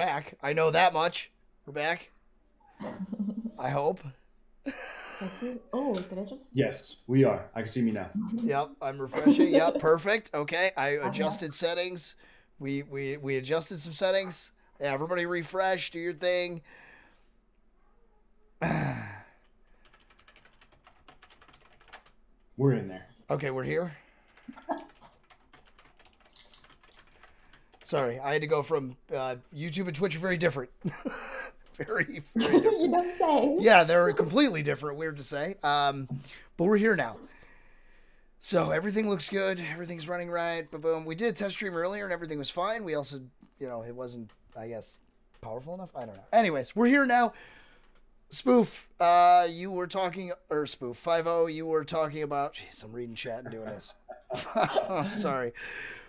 back. I know that much. We're back. I hope. Oh, did I just? Yes, we are. I can see me now. Yep, I'm refreshing. Yep, perfect. Okay, I adjusted settings. We adjusted some settings. Yeah, everybody refresh. Do your thing. We're in there. Okay, we're here. Sorry, I had to go from YouTube and Twitch are very different. very different. You don't say. Yeah, they're completely different. Weird to say. But we're here now. So everything looks good. Everything's running right. But boom, we did a test stream earlier and everything was fine. We also, it wasn't, I guess, powerful enough. I don't know. Anyways, we're here now. Spoof, you were talking, or Spoof, 5-0, you were talking about, jeez, I'm reading chat and doing this. I'm sorry.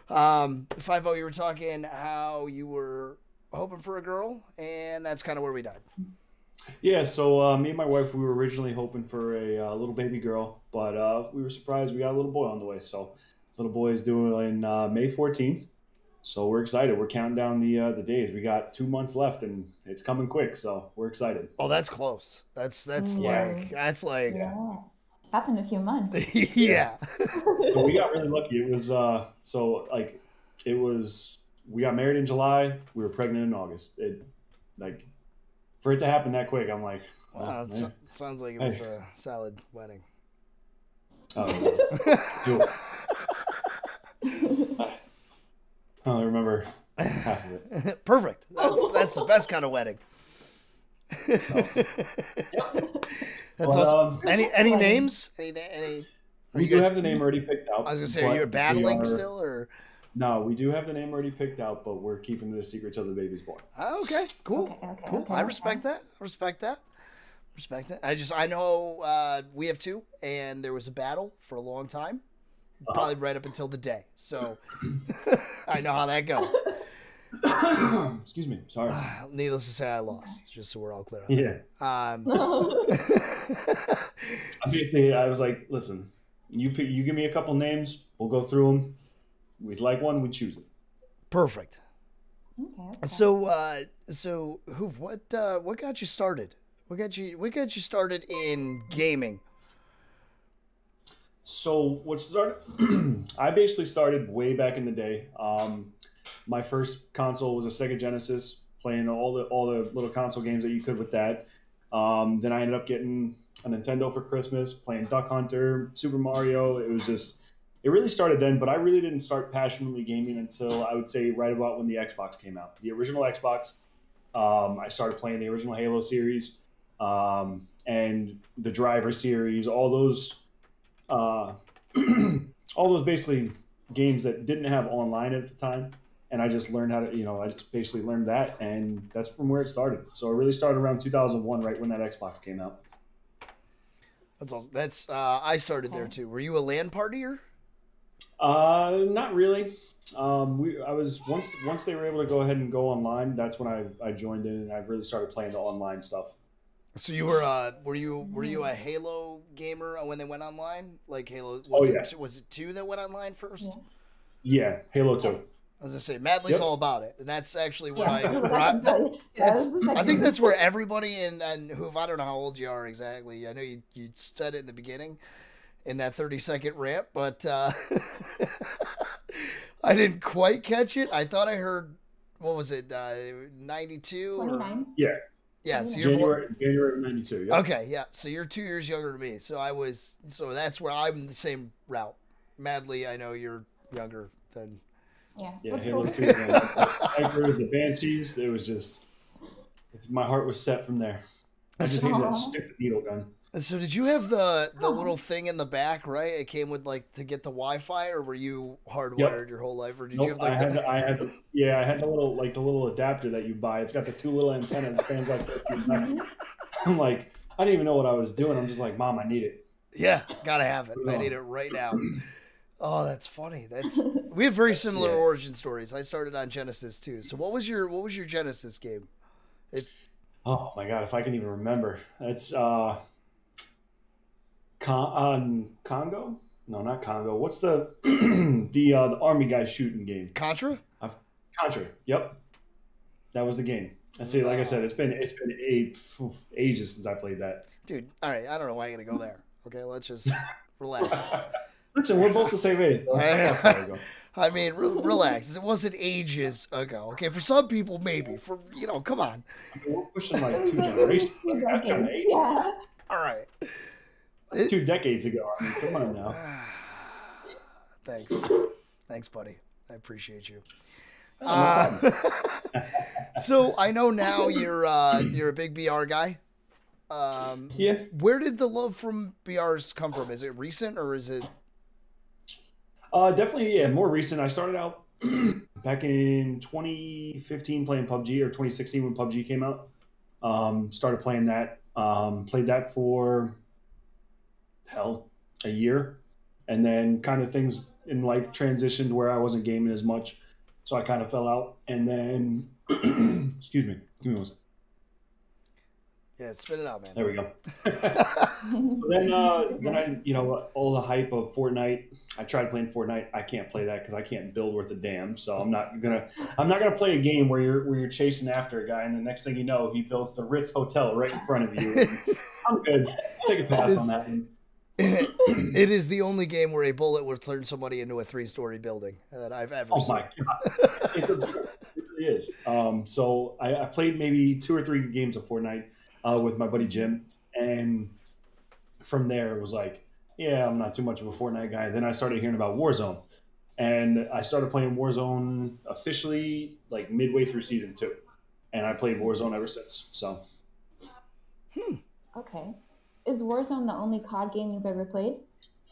5-0, you were talking how you were hoping for a girl, and that's kind of where we died. Yeah, so me and my wife, we were originally hoping for a little baby girl, but we were surprised we got a little boy on the way. So little boy is due in May 14th. So we're excited. We're counting down the days. We got 2 months left, and it's coming quick. So we're excited. Oh, that's close. That's like Yeah. That's in a few months. Yeah. So we got really lucky. It was we got married in July. We were pregnant in August. For it to happen that quick, I'm like, wow, sounds like it was a solid wedding. Oh, it was. I only remember half of it. Perfect. That's the best kind of wedding. So, That's awesome. Any names? Any? We do have the name already picked out. I was gonna say, are you battling still, or? No, we do have the name already picked out, but we're keeping it a secret till the baby's born. Oh, okay, cool, cool. I respect that. I know we have two, and there was a battle for a long time. Probably right up until the day. So I know how that goes. Excuse me. Sorry. Needless to say, I lost, just so we're all clear. Yeah. Basically, I was like, listen, you give me a couple names. We'll go through them. We'd like one, we choose it. Perfect. Okay. So Hoov, what got you started? What got you started in gaming? So what started? I basically started way back in the day. My first console was a Sega Genesis, playing all the little console games that you could with that. Then I ended up getting a Nintendo for Christmas, playing Duck Hunter, Super Mario. It really started then, but I really didn't start passionately gaming until I would say right about when the Xbox came out. The original Xbox, I started playing the original Halo series, and the Driver series, all those basically games that didn't have online at the time. And I just learned how to, I just basically learned that, and that's from where it started. So it really started around 2001, right when that Xbox came out. That's awesome. I started there too. Were you a LAN partier? Not really. Once they were able to go ahead and go online, that's when I joined in, and I really started playing the online stuff. So you were you a Halo gamer when they went online? Like Halo? Was it 2 that went online first? Yeah, Halo 2. As I say, Madly's all about it, and that's actually where I I think that's where everybody and who, I don't know how old you are exactly. I know you said it in the beginning in that 30-second rant, but I didn't quite catch it. I thought I heard, what was it, 92? 29. Yeah. Yeah, so January of 92. Yep. Okay, yeah. So you're 2 years younger than me. So that's where I'm the same route. Madly, I know you're younger than. Yeah, Halo 2. It was the Banshees. It was just, my heart was set from there. I just hated that stupid needle gun. So did you have the little thing in the back, right? It came with to get the Wi-Fi, or were you hardwired your whole life, or did you have I had the little adapter that you buy. It's got the 2 little antennas that stands like this. I'm like, I didn't even know what I was doing. I'm just like, Mom, I need it. Yeah, gotta have it. I need it right now. Oh, that's funny. We have very similar origin stories. I started on Genesis too. So what was your Genesis game? Oh my God, if I can even remember. It's Congo? No, not Congo. What's the the army guy shooting game? Contra? Contra. Yep. That was the game. I see. Like I said, it's been ages since I played that. Dude, all right. I don't know why I'm gonna go there. Okay, let's just relax. Listen, we're both the same age. I mean, relax. It wasn't ages ago. Okay, for some people, maybe. For come on. I mean, we're pushing like 2 generations. That's kind of age. Yeah. All right. That's 2 decades ago. I mean, come on now. Thanks, buddy. I appreciate you. No So I know now you're a big BR guy. Yeah. Where did the love from BRs come from? Is it recent or is it? Definitely, yeah, more recent. I started out back in 2015 playing PUBG, or 2016 when PUBG came out. Started playing that. Played that for a year, and then kind of things in life transitioned where I wasn't gaming as much, so I kind of fell out. And then, excuse me, give me one second. Yeah, spit it out, man. There we go. So then I, all the hype of Fortnite. I tried playing Fortnite. I can't play that because I can't build worth a damn. So I'm not gonna play a game where you're chasing after a guy, and the next thing you know, he builds the Ritz Hotel right in front of you. I'm good. Take a pass on that one. It is the only game where a bullet will turn somebody into a 3-story building that I've ever seen. Oh my god, it's absurd. It really is. So I played maybe 2 or 3 games of Fortnite with my buddy Jim, and from there it was like, yeah, I'm not too much of a Fortnite guy. Then I started hearing about Warzone, and I started playing Warzone officially like midway through season 2, and I played Warzone ever since. So, Okay. Is Warzone the only COD game you've ever played?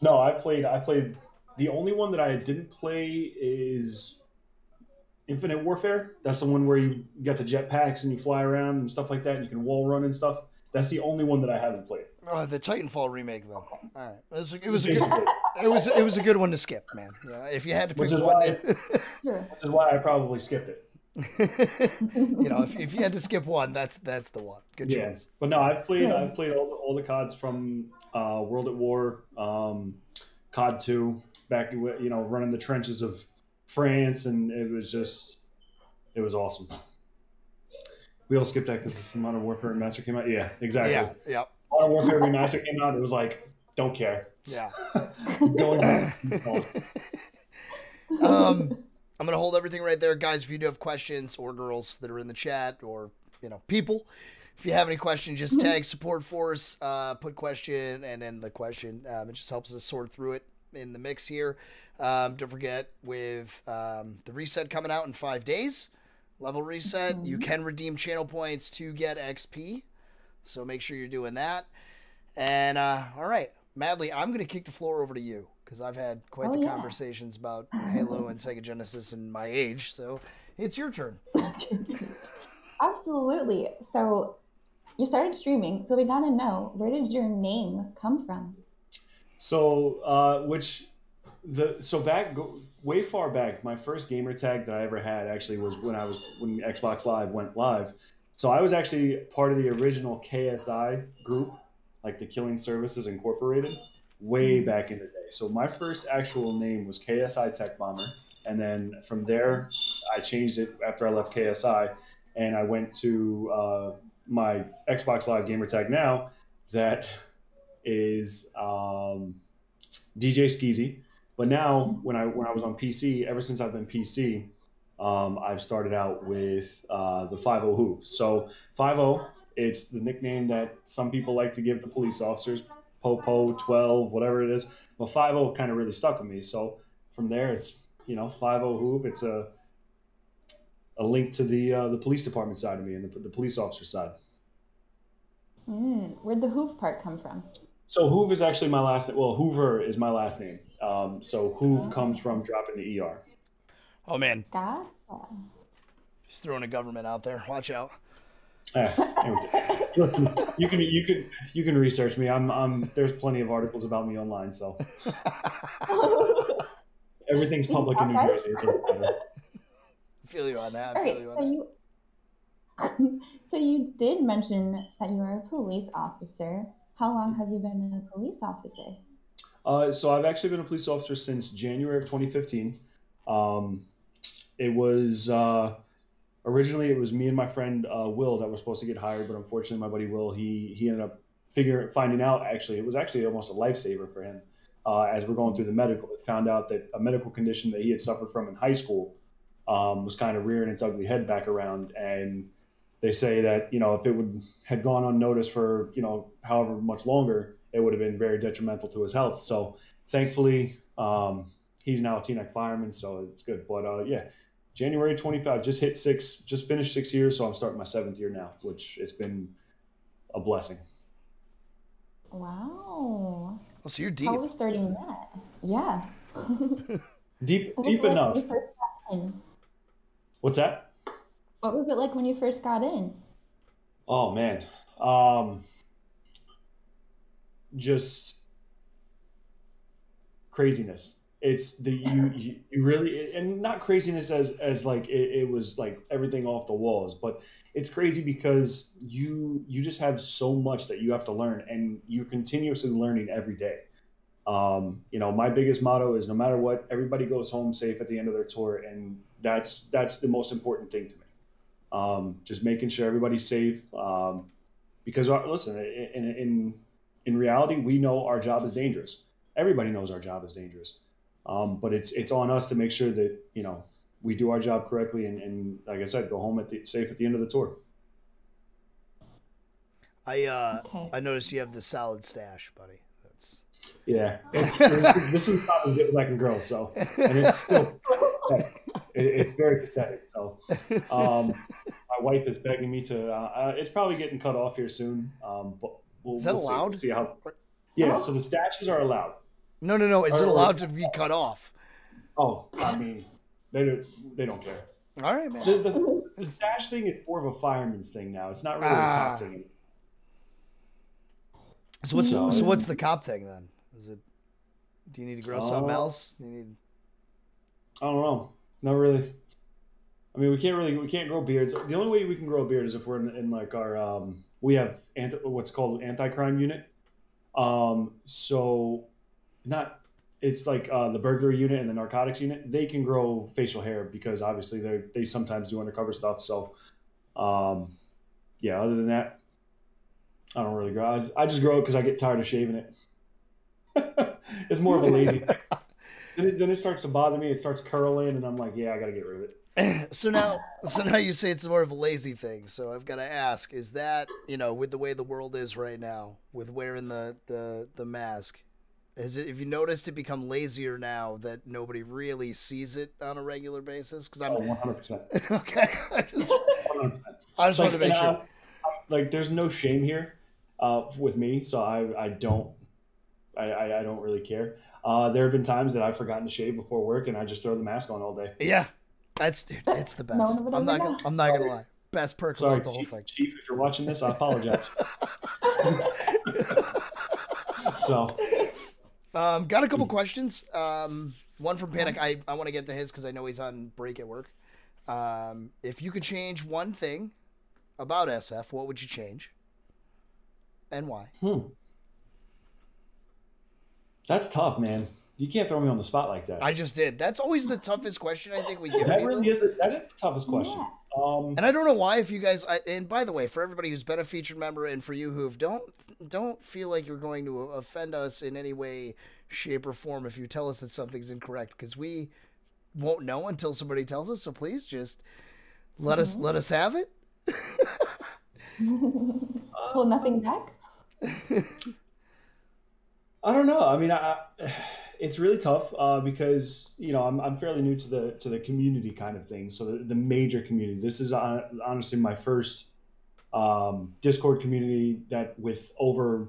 no, I played. The only one that I didn't play is Infinite Warfare. That's the one where you got the jetpacks and you fly around and stuff like that, and you can wall run and stuff. That's the only one that I haven't played. The Titanfall remake, though. All right, it was a good one to skip, man. Yeah, if you had to pick one, Sure. Which is why I probably skipped it. if you had to skip one, that's the one. Good choice. But no, I've played all the CODs from World at War, COD 2, back running the trenches of France, and it was awesome. We all skipped that because the Modern Warfare Remastered came out. Yeah, exactly. Yeah. Modern Warfare Remastered came out. It was like, don't care. Yeah. Going back. I'm going to hold everything right there. Guys, if you do have questions, or girls that are in the chat, or, people, if you have any questions, just tag SupForce, put question, and then the question. It just helps us sort through it in the mix here. Don't forget, with the reset coming out in 5 days, level reset, you can redeem channel points to get XP. So make sure you're doing that. And, all right, Madly, I'm going to kick the floor over to you, because I've had quite the conversations about Halo and Sega Genesis and my age, so it's your turn. Absolutely. So you started streaming, so we gotta know, where did your name come from? So, way far back, my first gamer tag that I ever had actually was when Xbox Live went live. So I was actually part of the original KSI group, like the Killing Services Incorporated, way back in the day. So my first actual name was KSI Tech Bomber, and then from there I changed it after I left KSI, and I went to my Xbox Live gamer tag now, that is DJ Skeezy. But now when I was on PC, ever since I've been PC, I've started out with the FiveOhHoov. So 50, it's the nickname that some people like to give to police officers. Popo, 12, whatever it is. But 50 kind of really stuck with me. So from there, it's, FiveOhHoov. It's a link to the police department side of me and the police officer side. Where'd the Hoov part come from? So Hoov is actually my last name. Well, Hoover is my last name. So Hoov comes from dropping the ER. Oh, man. Gotcha. Just throwing a government out there. Watch out. Listen, you can research me. There's plenty of articles about me online, so everything's public in New Jersey. I feel you on that. So you did mention that you are a police officer. How long have you been a police officer? So I've actually been a police officer since January of 2015. It was Originally, it was me and my friend Will that were supposed to get hired, but unfortunately, my buddy Will, he ended up finding out, actually, it was actually almost a lifesaver for him. As we're going through the medical, it found out that a medical condition that he had suffered from in high school was kind of rearing its ugly head back around. And they say that, if it had gone unnoticed for, however much longer, it would have been very detrimental to his health. So thankfully, he's now a TNEC fireman, so it's good. But yeah, January 25, just finished 6 years, so I'm starting my 7th year now, which it's been a blessing. Wow. Oh, so you're deep. How are we starting that? Yeah. deep enough. What's that? What was it like when you first got in? Oh man, just craziness. It's you really, and not craziness as like it was like everything off the walls, but it's crazy because you just have so much that you have to learn, and you're continuously learning every day. My biggest motto is no matter what, everybody goes home safe at the end of their tour, and that's the most important thing to me. Just making sure everybody's safe, because listen, in reality, we know our job is dangerous. Everybody knows our job is dangerous. But it's on us to make sure that, we do our job correctly and like I said, go home safe at the end of the tour. I noticed you have the salad stash, buddy. Yeah, this is not as good as I can grow. So, and it's still it's very pathetic. So, my wife is begging me to. It's probably getting cut off here soon. But is that allowed? We'll see how. Yeah, so the stashes are allowed. No. Is it allowed to be cut off? Oh, I mean, they don't care. All right, man. The stash thing is more of a fireman's thing now. It's not really a cop thing anymore. So what's the cop thing then? Do you need to grow something else? I don't know. Not really. I mean, we can't grow beards. The only way we can grow a beard is if we're in like our we have what's called anti-crime unit. It's like the burglary unit and the narcotics unit. They can grow facial hair because obviously they sometimes do undercover stuff. So, yeah. Other than that, I don't really grow. I just grow it because I get tired of shaving it. It's more of a lazy thing. Then it starts to bother me. It starts curling, and I'm like, yeah, I got to get rid of it. So now you say it's more of a lazy thing. So I've got to ask: is that with the way the world is right now, with wearing the mask, have you noticed it become lazier now that nobody really sees it on a regular basis? Because I'm 100%. Okay. I just wanted to make sure. Like, there's no shame here with me, so I don't really care. There have been times that I've forgotten to shave before work, and I just throw the mask on all day. Yeah, it's the best. I'm not gonna lie. Best perk about the whole thing. Chief, if you're watching this, I apologize. So, got a couple questions. One from Panic. I want to get to his because I know he's on break at work. If you could change one thing about SF, what would you change, and why? That's tough, man. You can't throw me on the spot like that. I just did. That's always the toughest question I think we give. That is the toughest question. Yeah. And I don't know why. If you guys, and by the way, for everybody who's been a featured member, and for you who don't feel like you're going to offend us in any way, shape, or form if you tell us that something's incorrect, because we won't know until somebody tells us. So please just let us have it. Hold nothing back. I don't know. I mean, it's really tough because I'm fairly new to the community kind of thing. So the major community. This is honestly my first Discord community that with over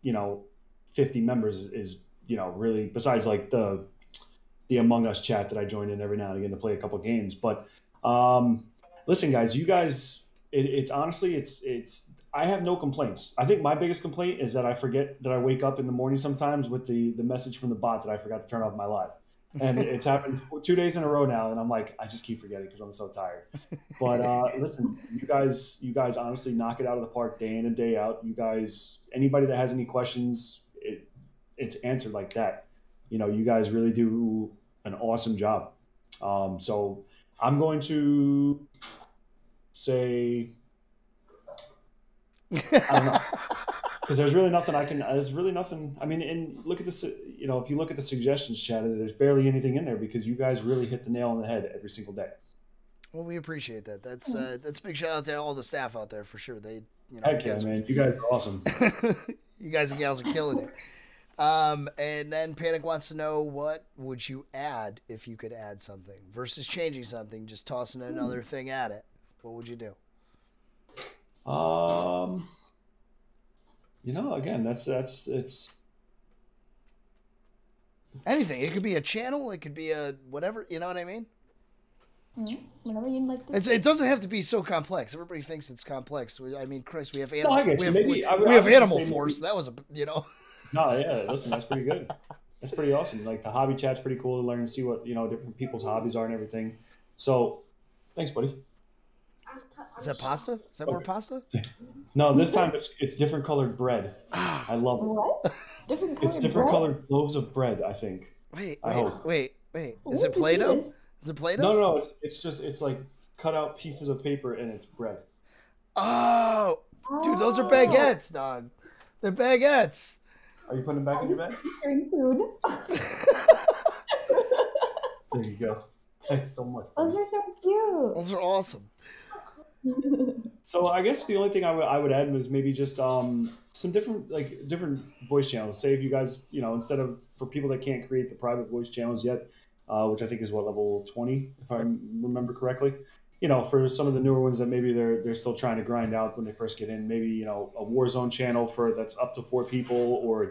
50 members is really, besides like the Among Us chat that I join in every now and again to play a couple games. But listen, guys, you guys, it's honestly I have no complaints. I think my biggest complaint is that I forget that I wake up in the morning sometimes with the message from the bot that I forgot to turn off my live. And it's happened 2 days in a row now. And I'm like, I just keep forgetting because I'm so tired. But listen, you guys honestly knock it out of the park day in and day out. You guys, anybody that has any questions, it's answered like that. You guys really do an awesome job. So I'm going to say, I don't know. Because there's really nothing I can. There's really nothing. I mean, and look at this. You know, if you look at the suggestions chat, there's barely anything in there because you guys really hit the nail on the head every single day. Well, we appreciate that. That's a big shout out to all the staff out there for sure. They, you know, Heck yeah, man, you guys are awesome. You guys and gals are killing it. And then Panic wants to know, what would you add if you could add something versus changing something, just tossing another thing at it? What would you do? You know, again, it's anything. It could be a channel. It could be a whatever. You know what I mean? Whatever you'd like to. It doesn't have to be so complex. Everybody thinks it's complex. I mean, Chris, we have animal. No, I guess we have, I would Animal say Force. maybe, That was No, yeah, listen, that's pretty good. That's pretty awesome. Like the hobby chat's pretty cool to learn and see what different people's hobbies are and everything. So, thanks, buddy. Is that pasta? Is that more pasta? No, this time it's different colored bread. I love it. What? Different colored It's different bread? colored loaves of bread, I think. Wait. Is What it Play-Doh? is this? Is it Play-Doh? No, it's like cut out pieces of paper and it's bread. Oh, dude, those are baguettes, dog. They're baguettes. Are you putting them back in your bag? Featuring food. There you go. Thanks so much. Those are so cute. Those are awesome. So I guess the only thing I would add was maybe just some different voice channels. Say if you guys, instead of, for people that can't create the private voice channels yet, which I think is level 20, if I remember correctly. For some of the newer ones that maybe they're still trying to grind out when they first get in, maybe, a Warzone channel that's up to 4 people, or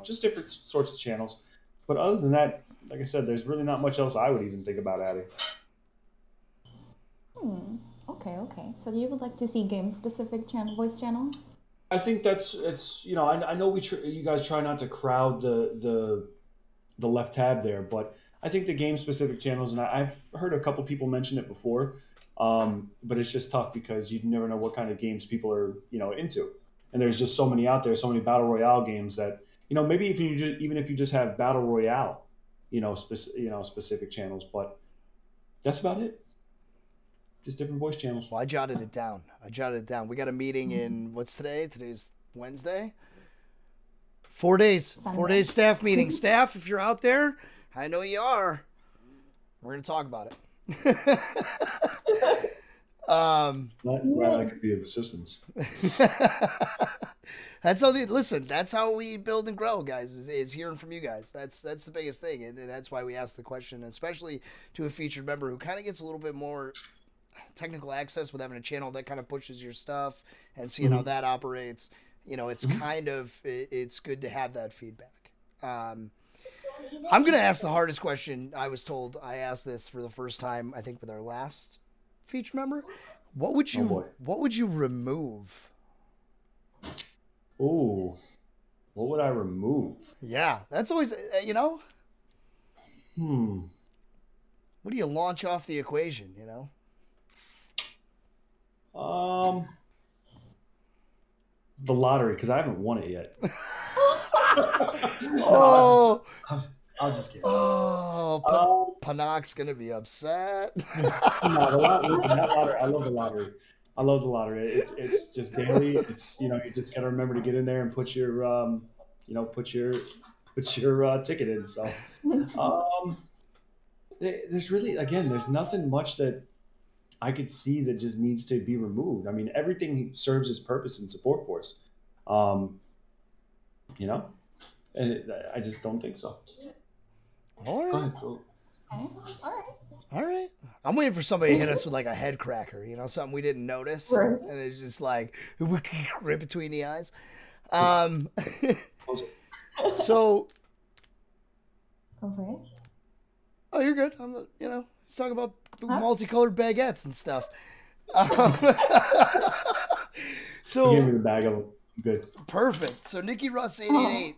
just different sorts of channels. But other than that, like I said, there's really not much else I would even think about adding. Okay. So you would like to see game-specific voice channels? I think it's I know you guys try not to crowd the left tab there, but I think the game-specific channels, and I've heard a couple people mention it before, but it's just tough because you never know what kind of games people are into, and there's just so many out there, so many battle royale games that maybe if you just have battle royale, specific channels, but that's about it. Just different voice channels. Well, I jotted it down. We got a meeting in, what's today? Today's Wednesday. 4 days. 4 days staff meeting. Staff, if you're out there, I know you are. We're going to talk about it. Glad I could be of assistance. That's how we build and grow, guys, is hearing from you guys. That's the biggest thing. And that's why we ask the question, especially to a featured member who kind of gets a little bit more technical access with having a channel that kind of pushes your stuff and seeing how that operates. It's it's good to have that feedback. I'm going to ask the hardest question. I was told I asked this for the first time, I think, with our last feature member. What would you remove? Ooh, what would I remove? Yeah, that's always, What do you launch off the equation, The lottery, because I haven't won it yet. Oh, I'll just kidding. Oh, Panak's gonna be upset. No, the lottery. I love the lottery. I love the lottery. It's just daily. It's you just gotta remember to get in there and put your ticket in. So there's nothing much that I could see that just needs to be removed. I mean, everything serves its purpose in SupForce. And I just don't think so. All right. Go ahead, go. All right. I'm waiting for somebody to hit us with like a head cracker, something we didn't notice. Right. And it's just like right between the eyes. So. Go for it. Oh, you're good. Let's talk about multicolored baguettes and stuff. So. Give me the bag of them. Good. Perfect. So Nikki Russ 888.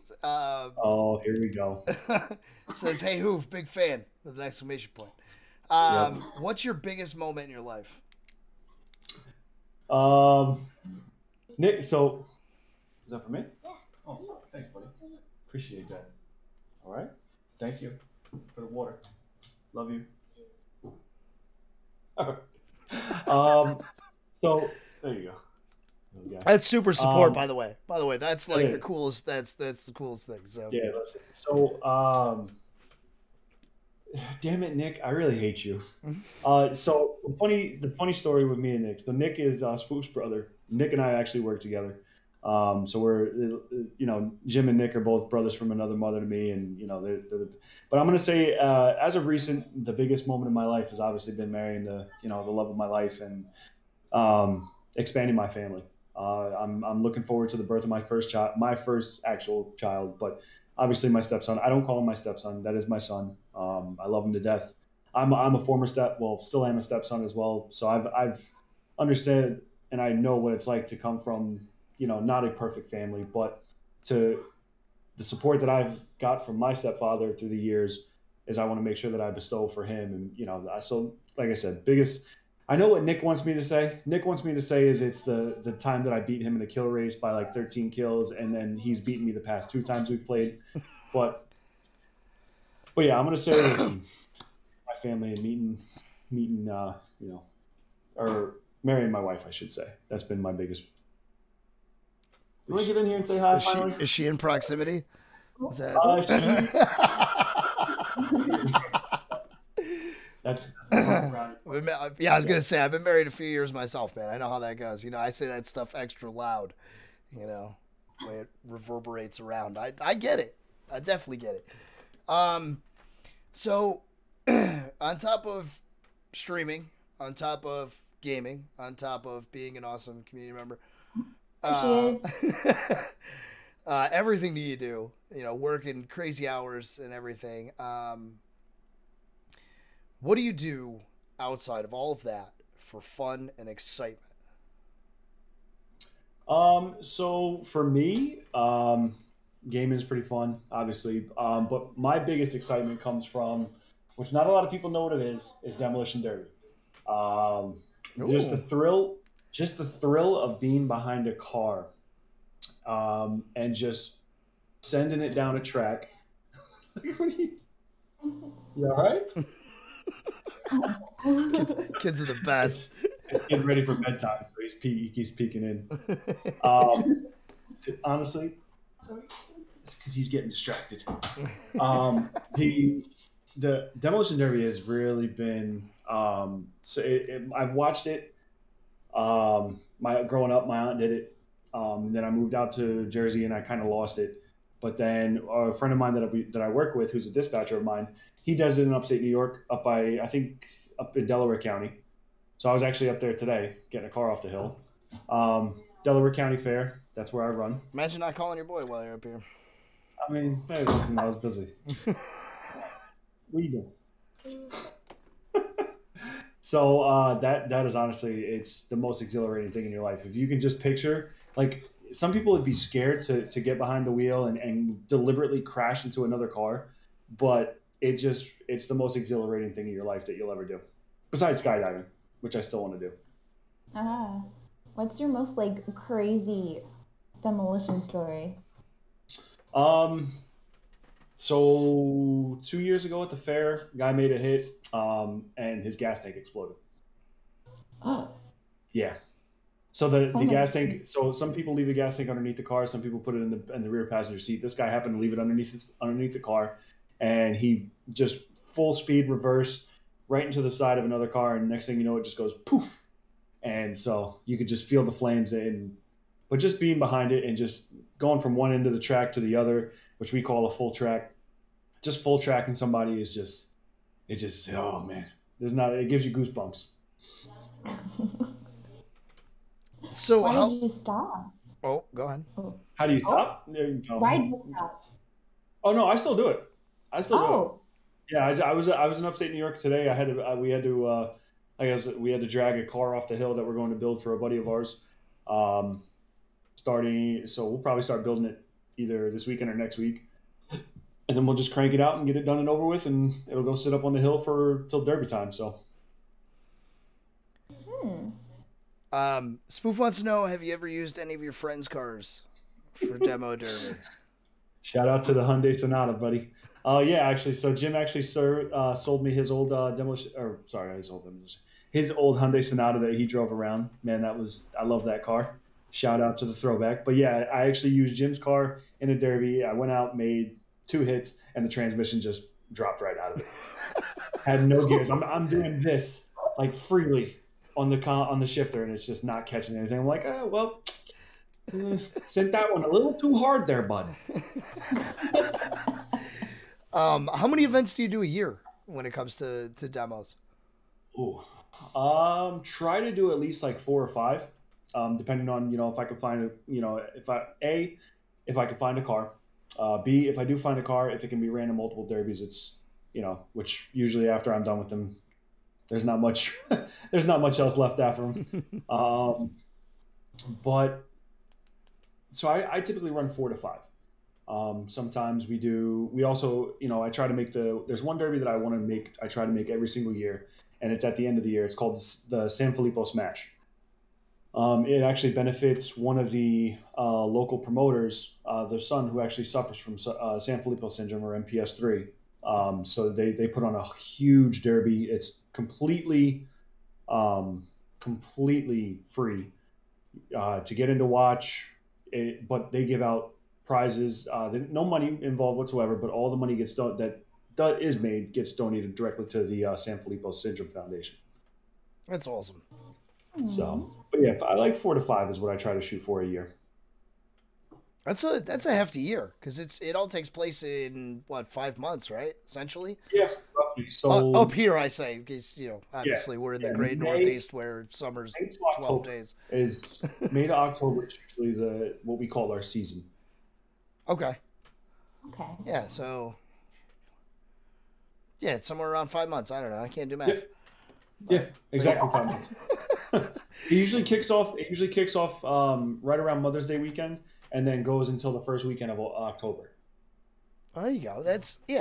Here we go. Says, "Hey, Hoof, big fan," with an exclamation point. What's your biggest moment in your life? Nick, so is that for me? Yeah. Oh, thanks, buddy. Appreciate that. All right. Thank you for the water. Love you. So there you go. Yeah. That's super support, by the way. By the way, that's like the is. coolest. That's the coolest thing. So Yeah, listen. So, damn it, Nick, I really hate you. So the funny story with me and Nick. So Nick is Spook's brother. Nick and I actually work together. So we're, Jim and Nick are both brothers from another mother to me, and but I'm gonna say, as of recent, the biggest moment in my life has obviously been marrying the love of my life and expanding my family. I'm looking forward to the birth of my first actual child, but obviously my stepson. I don't call him my stepson. That is my son. I love him to death. I'm a former still am a stepson as well. So I've understood and I know what it's like to come from, not a perfect family, but to the support that I've got from my stepfather through the years is I want to make sure that I bestow for him. And, so like I said, I know what Nick wants me to say. Nick wants me to say is it's the time that I beat him in a kill race by like 13 kills. And then he's beaten me the past 2 times we've played. But yeah, I'm going to say my family and meeting, or marrying my wife, I should say. That's been my biggest. You want to get in here and say hi? Is she in proximity? Is that... That's yeah, I was gonna say I've been married a few years myself, man. I know how that goes. I say that stuff extra loud, the way it reverberates around. I get it. I definitely get it. So on top of streaming, on top of gaming, on top of being an awesome community member, everything that you do, working crazy hours and everything. What do you do outside of all of that for fun and excitement? So for me, gaming is pretty fun, obviously. But my biggest excitement comes from, which not a lot of people know what it is Demolition Derby. Just the thrill of being behind a car, and just sending it down a track. You all right? Kids are the best. It's getting ready for bedtime, so he keeps peeking in. Honestly, it's because he's getting distracted. The Demolition Derby has really been. I've watched it. Growing up, my aunt did it. Then I moved out to Jersey, and I kind of lost it. But then a friend of mine that I work with, who's a dispatcher of mine, he does it in upstate New York, up in Delaware County. So I was actually up there today, getting a car off the hill. Delaware County Fair, that's where I run. Imagine not calling your boy while you're up here. I mean, hey, listen, I was busy. What are you doing? So that is honestly, it's the most exhilarating thing in your life. If you can just picture, like, some people would be scared to get behind the wheel and deliberately crash into another car, but it's the most exhilarating thing in your life that you'll ever do, besides skydiving, which I still want to do. What's your most crazy demolition story? So 2 years ago at the fair, guy made a hit, and his gas tank exploded. Yeah. So the gas tank. So some people leave the gas tank underneath the car. Some people put it in the rear passenger seat. This guy happened to leave it underneath the car, and he just full speed reverse right into the side of another car. And next thing you know, it just goes poof. And so you could just feel the flames but just being behind it and just going from one end of the track to the other, which we call a full track, just full tracking somebody is just oh man, it gives you goosebumps. So why did you stop? Oh, go ahead. How do you stop? Why did you stop? Oh no, I still do it. Do it. Yeah, I was in upstate New York today. We had to drag a car off the hill that we're going to build for a buddy of ours. So we'll probably start building it either this weekend or next week, and then we'll just crank it out and get it done and over with, and it'll go sit up on the hill till Derby time. So. Spoof wants to know, have you ever used any of your friends' cars for demo derby? Shout out to the Hyundai Sonata, buddy. Yeah, actually, so Jim actually sold me his old demolition. Or sorry, his old demolition. his old Hyundai Sonata that he drove around. Man, I love that car. Shout out to the throwback. But yeah, I actually used Jim's car in a derby. I went out, made 2 hits, and the transmission just dropped right out of it. Had no gears. I'm doing this like freely on the shifter, and it's just not catching anything. I'm like, sent that one a little too hard there, bud. How many events do you do a year when it comes to demos? Try to do at least like 4 or 5, depending on if I can find if I can find a car. B, if I do find a car, if it can be ran in multiple derbies, it's which usually after I'm done with them, there's not much else left after them. But so I typically run 4 to 5. Sometimes we also, I try to make there's one derby that I try to make every single year, and it's at the end of the year. It's called the San Filippo Smash. It actually benefits one of the local promoters, their son, who actually suffers from San Filippo syndrome, or MPS 3. So they put on a huge derby. It's completely free to get in to watch. But they give out prizes. No money involved whatsoever, but all the money gets gets donated directly to the San Filippo Syndrome Foundation. That's awesome. So, but yeah, I like 4 to 5 is what I try to shoot for a year. That's a hefty year, because it all takes place in 5 months, right? Essentially. Yeah, roughly. So up here, I say, because obviously we're in the great Northeast where summer's 12 days. Is May to October is usually what we call our season. Okay. Okay. Yeah. So. Yeah, it's somewhere around 5 months. I don't know. I can't do math. Yeah, exactly 5 months. It usually kicks off right around Mother's Day weekend, and then goes until the first weekend of October. There you go.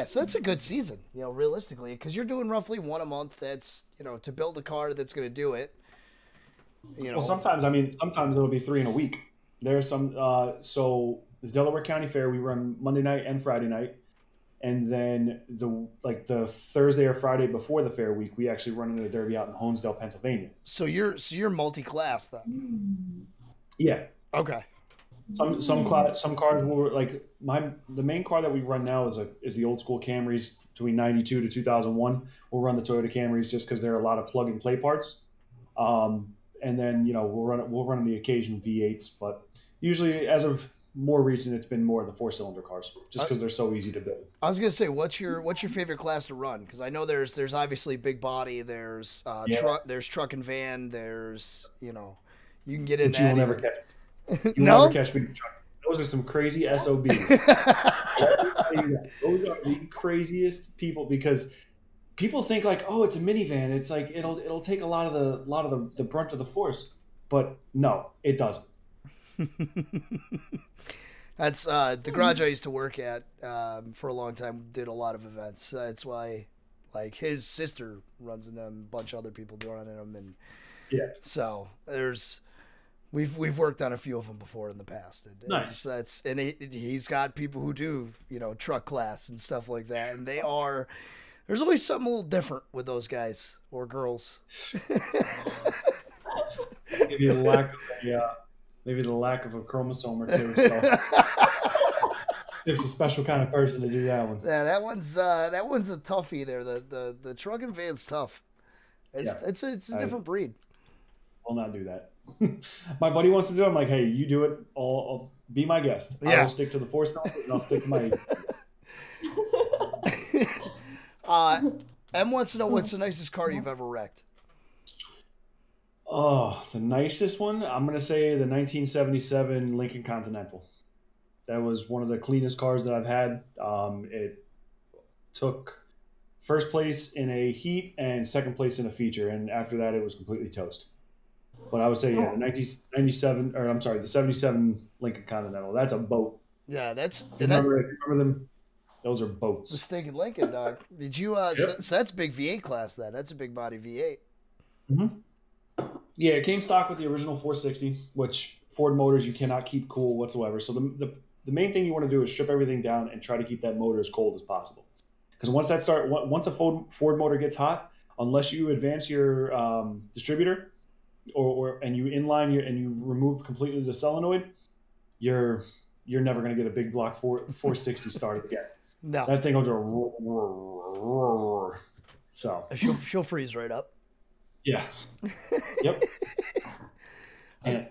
So that's a good season, realistically, because you're doing roughly 1 a month. That's, to build a car that's going to do it. Well, sometimes it'll be 3 in a week. There's some, so the Delaware County Fair, we run Monday night and Friday night. And then the Thursday or Friday before the fair week, we actually run into the derby out in Honesdale, Pennsylvania. So you're multi-class then. Yeah. Okay. Some cars will the main car that we run now is the old school Camrys between 92 to 2001. We'll run the Toyota Camrys just because there are a lot of plug and play parts. And then we'll run the occasion V8s, but usually as of more recent, it's been more of the 4-cylinder cars, just because they're so easy to build. I was gonna say, what's your favorite class to run? Because I know there's obviously big body, there's truck and van, there's you can get in. But you will never catch. You will never catch me in a truck. Those are some crazy SOBs. Those are the craziest people, because people think like, oh, it's a minivan. It's like it'll take a lot of the brunt of the force, but no, it doesn't. That's the garage I used to work at for a long time. Did a lot of events. That's why, his sister runs in them, a bunch of other people run in them, and so we've worked on a few of them before in the past. And nice. He's got people who do truck class and stuff like that, and there's always something a little different with those guys or girls. Maybe the lack of a chromosome or two. So. It's a special kind of person to do that one. Yeah, that one's a toughie there. The truck and van's tough. It's a different breed. I'll not do that. My buddy wants to do it. I'm like, hey, you do it. I'll be my guest. Yeah. I'll stick to the 4-cylinder and I'll stick to my 8. M wants to know what's the nicest car you've ever wrecked. Oh, the nicest one? I'm going to say the 1977 Lincoln Continental. That was one of the cleanest cars that I've had. It took first place in a heat and second place in a feature, and after that it was completely toast. But I would say, the 77 Lincoln Continental. That's a boat. Yeah, if you remember them? Those are boats. The stinking Lincoln, dog. Did you? So that's big V8 class then. That's a big body V8. Mm-hmm. Yeah, it came stock with the original 460, which Ford motors you cannot keep cool whatsoever. So the main thing you want to do is strip everything down and try to keep that motor as cold as possible. Because once a Ford motor gets hot, unless you advance your distributor and you inline and you remove completely the solenoid, you're never going to get a big block 460 started again. No, that thing will go roar, roar, roar, roar. So she'll freeze right up. Yeah. Yep. And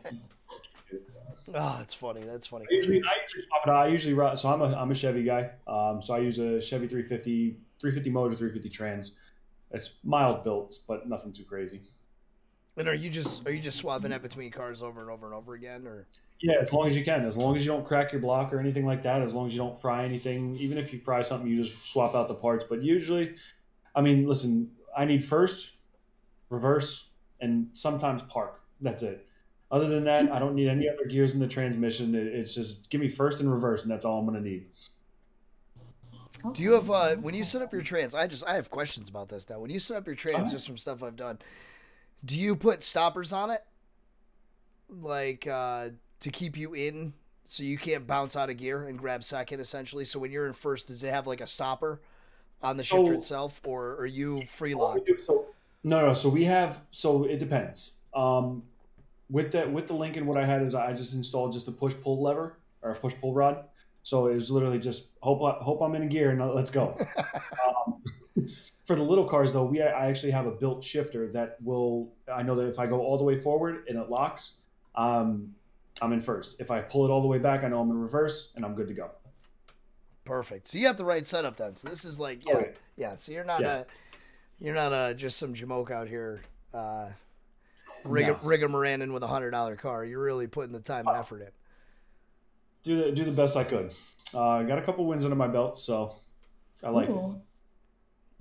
oh, that's funny. That's funny. I usually swap it out. I usually run. So I'm a Chevy guy. So I use a Chevy 350 motor, 350 trans. It's mild built, but nothing too crazy. And are you just swapping it between cars over and over and over again, or? Yeah, as long as you can. As long as you don't crack your block or anything like that. As long as you don't fry anything. Even if you fry something, you just swap out the parts. But usually, I mean, listen, I need first, reverse, and sometimes park. That's it. Other than that, I don't need any other gears in the transmission. It's just give me first and reverse, and that's all I'm going to need. Do you have when you set up your trans? I have questions about this now. When you set up your trans, just from stuff I've done, do you put stoppers on it, like to keep you in, so you can't bounce out of gear and grab second, essentially? So when you're in first, does it have like a stopper on the shifter itself, or are you free locked? No. So it depends. With the Lincoln, what I had is I just installed just a push pull lever or a push pull rod. So it was literally just hope I'm in gear and let's go. For the little cars though, I actually have a built shifter that I know that if I go all the way forward and it locks, I'm in first. If I pull it all the way back, I know I'm in reverse and I'm good to go. Perfect. So you have the right setup then. So this is like yeah. So you're not just some jamoke out here rigamaranning with $100 car. You're really putting the time and effort in. Do the best I could. I got a couple wins under my belt, so I like it.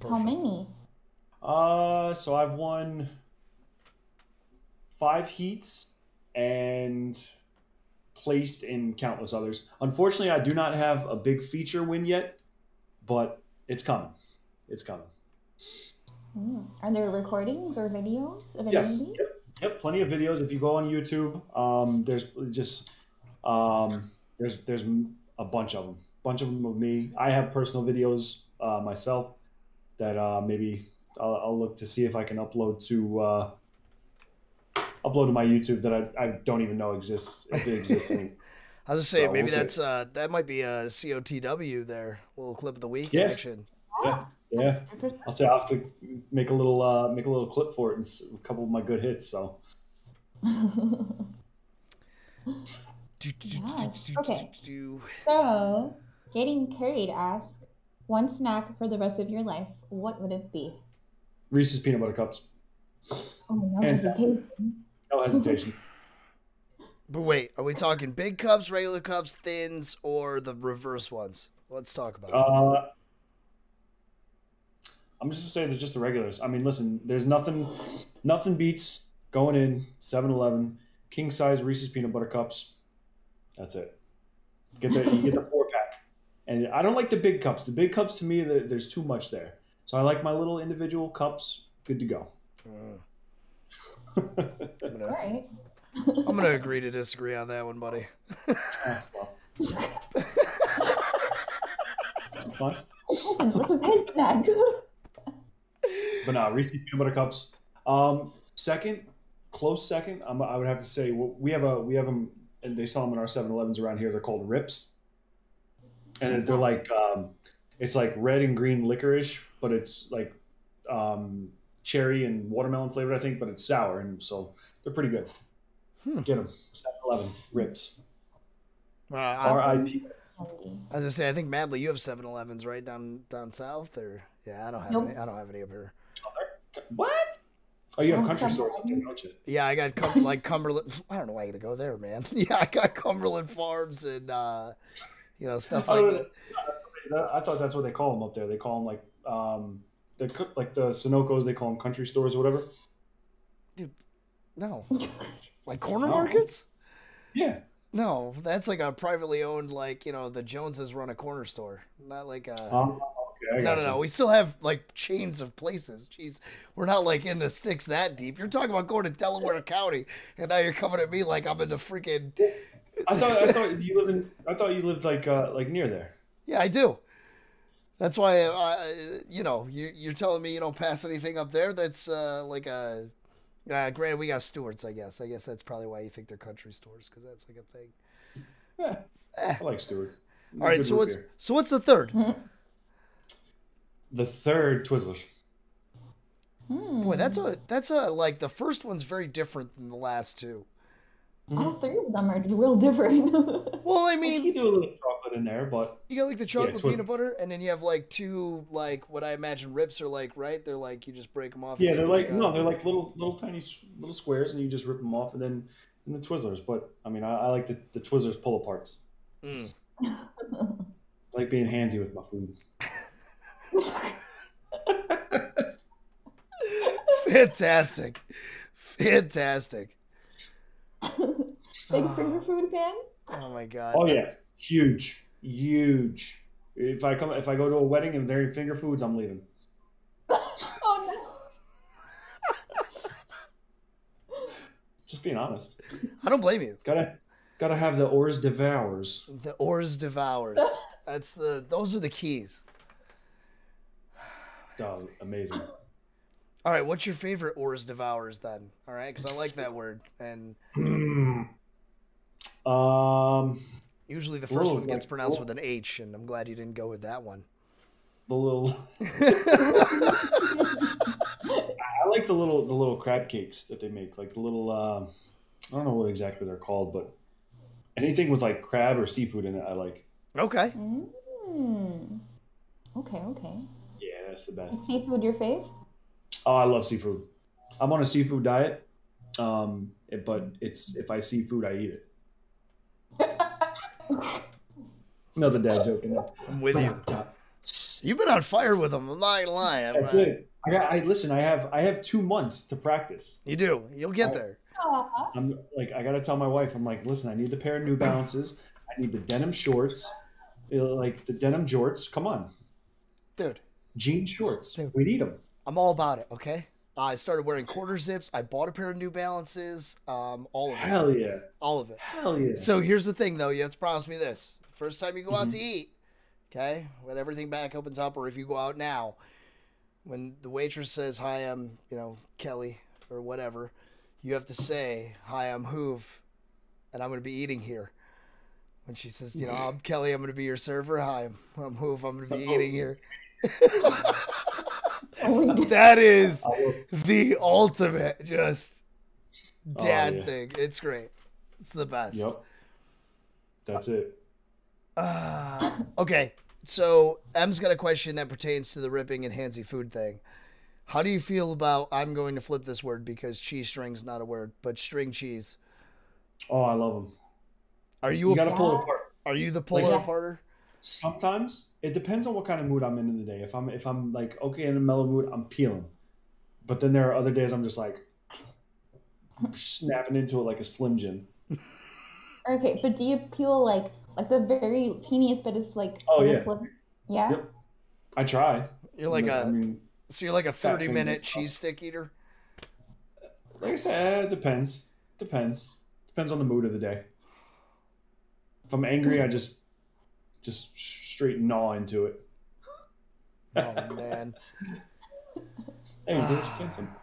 How many? So I've won 5 heats and placed in countless others. Unfortunately, I do not have a big feature win yet, but it's coming. It's coming. Are there recordings or videos of any Yes. of these? Yep. Plenty of videos. If you go on YouTube, there's just there's a bunch of them of me. I have personal videos myself that maybe I'll look to see if I can upload to my YouTube that I don't even know exists, if it exists. I was just saying, maybe that might be a COTW there, a little clip of the week action. Yeah. I'll have to make a little clip for it and a couple of my good hits. So. Okay. So, Getting Carried asks, one snack for the rest of your life, what would it be? Reese's Peanut Butter Cups. Oh, no hesitation. No hesitation. But wait, are we talking big cups, regular cups, thins, or the reverse ones? Let's talk about it. I'm just going to say just the regulars. I mean, listen, there's nothing beats going in 7-Eleven, king size Reese's Peanut Butter Cups. That's it. You get the 4-pack. And I don't like the big cups. The big cups, to me, there's too much there. So I like my little individual cups. Good to go. All right. I'm going to agree to disagree on that one, buddy. Fun. Snack. But no, Reese's Peanut Butter Cups. Close second, I would have to say we have them, and they sell them in our 7-Elevens around here. They're called Rips, and they're like it's like red and green licorice, but it's like cherry and watermelon flavored, I think, but it's sour, and so they're pretty good. Get them, 7-Eleven Rips. R.I.P. As I say, I think Madly, you have 7-Elevens right down south, or I don't have any. I don't have any up here. What? Oh, you have country stores up there, don't you? Yeah, I got Cumberland. I don't know why you gotta go there, man. Yeah, I got Cumberland Farms and stuff like that. I thought that's what they call them up there. They call them like the Sunoco's. They call them country stores or whatever. Dude, no, like corner markets. Yeah. No, that's like a privately owned, like, the Joneses run a corner store. Not like a... okay, no. We still have, like, chains of places. Jeez, we're not, like, in the sticks that deep. You're talking about going to Delaware County, and now you're coming at me like I'm in the freaking... I thought you lived like near there. Yeah, I do. That's why, you know, you're telling me you don't pass anything up there that's like a. Granted, we got Stewart's, I guess. I guess that's probably why you think they're country stores, because that's like a thing. Yeah, I like Stewart's. All right, so what's the third? The third, Twizzlers. Boy, that's a like the first one's very different than the last two. All three of them are real different. Well, I mean, you do a little chocolate in there, but you got like the chocolate peanut butter, and then you have like two like what I imagine rips are like, right? They're like you just break them off. Yeah, they're like no, they're like little tiny little squares, and you just rip them off, and then the Twizzlers. But I mean, I like the Twizzlers pull aparts. I like being handsy with my food. Fantastic. Big finger food fan? Oh my god. Oh yeah, huge. If I go to a wedding and they're in finger foods, I'm leaving. Oh no. Just being honest. I don't blame you. Gotta have the hors devours. The hors devours. Those are the keys. Oh, amazing. All right, what's your favorite hors devours then? All right, because I like that word, and usually the first one gets pronounced with an H, and I'm glad you didn't go with that one. The little. I like the little crab cakes that they make, like the little. I don't know what exactly they're called, but anything with like crab or seafood in it, I like. Okay. Okay. Yeah, that's the best. Is seafood your fave? Oh, I love seafood. I'm on a seafood diet, but it's if I see food, I eat it. Another dad joke. I'm with you. You've been on fire with them. I'm not gonna lie. That's it. Listen. I have 2 months to practice. You do. You'll get there. I'm like, I gotta tell my wife. I'm like, listen. I need the pair of New Balances. I need the denim shorts, like the denim jorts. Come on, dude. Jean shorts. Dude. We need them. I'm all about it. Okay. I started wearing quarter zips. I bought a pair of New Balances. All of it. Hell yeah. All of it. Hell yeah. So here's the thing, though. You have to promise me this. First time you go out to eat, okay, when everything back opens up, or if you go out now, when the waitress says, "Hi, I'm, Kelly," or whatever, you have to say, "Hi, I'm Hoov, and I'm going to be eating here." When she says, "I'm Kelly, I'm going to be your server. Hi, I'm Hoov, I'm going to be eating here." That is the ultimate just dad thing. It's great. It's the best. Yep. That's it. Okay, so M's got a question that pertains to the ripping and handsy food thing. How do you feel about, I'm going to flip this word because cheese string's not a word, but string cheese? Oh, I love them. Are you gotta pull it apart. Are you the puller aparter? Sometimes it depends on what kind of mood I'm in the day. If I'm like okay in a mellow mood, I'm peeling. But then there are other days I'm just like snapping into it like a Slim Jim. Okay, but do you peel like the very teeniest bit is like? Oh yeah. Yeah. Yep. I try. You're like so you're like a 30-minute cheese stick eater. Like I said, it depends. Depends on the mood of the day. If I'm angry, I just straight gnaw into it. Oh man. Hey, do what you can sometimes.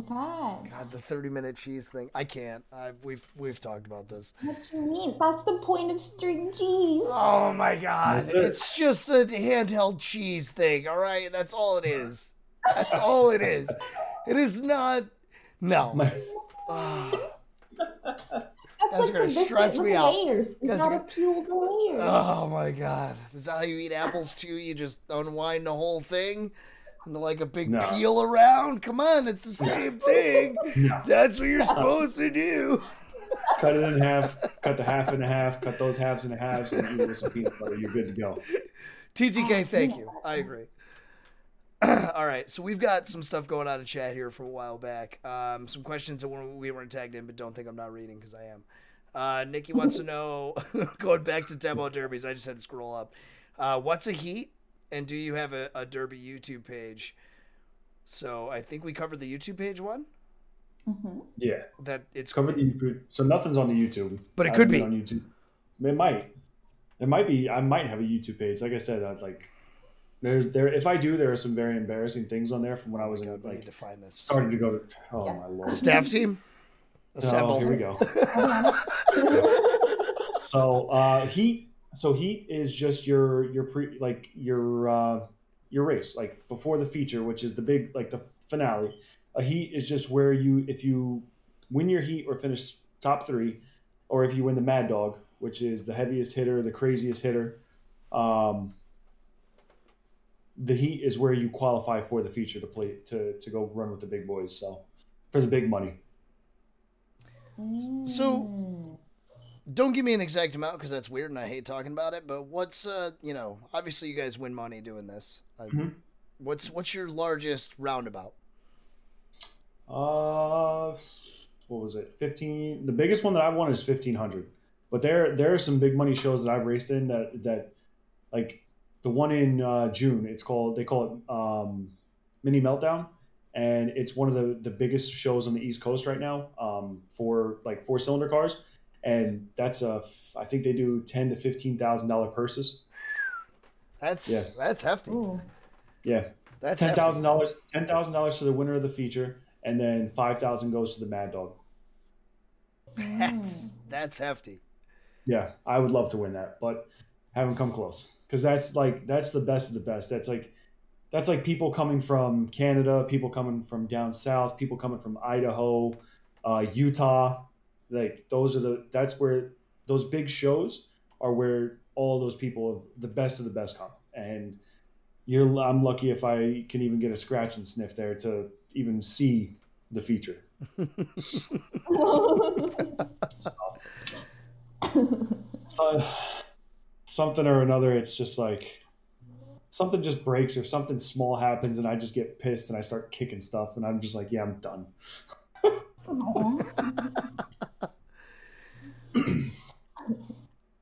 God, the 30-minute cheese thing. I can't. We've talked about this. What do you mean? That's the point of string cheese. Oh my God. It's just a handheld cheese thing, all right? That's all it is. That's all it is. It is not. No. That's going to stress me out. Layers. You gotta peel the layers. Oh my God. Is that how you eat apples too? You just unwind the whole thing? And like a big peel around? Come on, it's the same thing. No. That's what you're supposed to do. Cut it in half, cut the half in half, cut those halves into halves, and eat with some peanut butter. You're good to go. TTK, thank you. I agree. All right, so we've got some stuff going on in chat here from a while back. Some questions that we weren't tagged in, but don't think I'm not reading because I am. Nikki wants to know, going back to demo derbies, I just had to scroll up. What's a heat? And do you have a derby YouTube page? So I think we covered the YouTube page one. Mm-hmm. Yeah, that it's covered the YouTube. So nothing's on the YouTube, but it could be on YouTube. It might be. I might have a YouTube page. Like I said, If I do, there are some very embarrassing things on there from when I was we need to find this. started to go to. Oh my lord! Staff team, assemble. Oh, here we go. So heat. So heat is just your race, like before the feature, which is the big, like the finale. A heat is just where if you win your heat or finish top 3, or if you win the Mad Dog, which is the heaviest hitter, the craziest hitter. The heat is where you qualify for the feature to go run with the big boys. So for the big money. So don't give me an exact amount because that's weird and I hate talking about it. But what's obviously you guys win money doing this. What's your largest roundabout? What was it? 15. The biggest one that I won is 1,500. But there are some big money shows that I've raced in that like the one in June. They call it Mini Meltdown, and it's one of the biggest shows on the East Coast right now for like 4-cylinder cars, and that's I think they do $10,000 to $15,000 purses. That's hefty. Ooh. Yeah, that's $10,000 to the winner of the feature, and then $5,000 goes to the Mad Dog. That's hefty. Yeah, I would love to win that, but haven't come close because that's the best of the best. That's like people coming from Canada, people coming from down south, people coming from Idaho, Utah. Like that's where those big shows are, where all those people of the best come. And I'm lucky if I can even get a scratch and sniff there to even see the feature. So, something or another, it's just like something just breaks or something small happens and I just get pissed and I start kicking stuff and I'm just like, yeah, I'm done.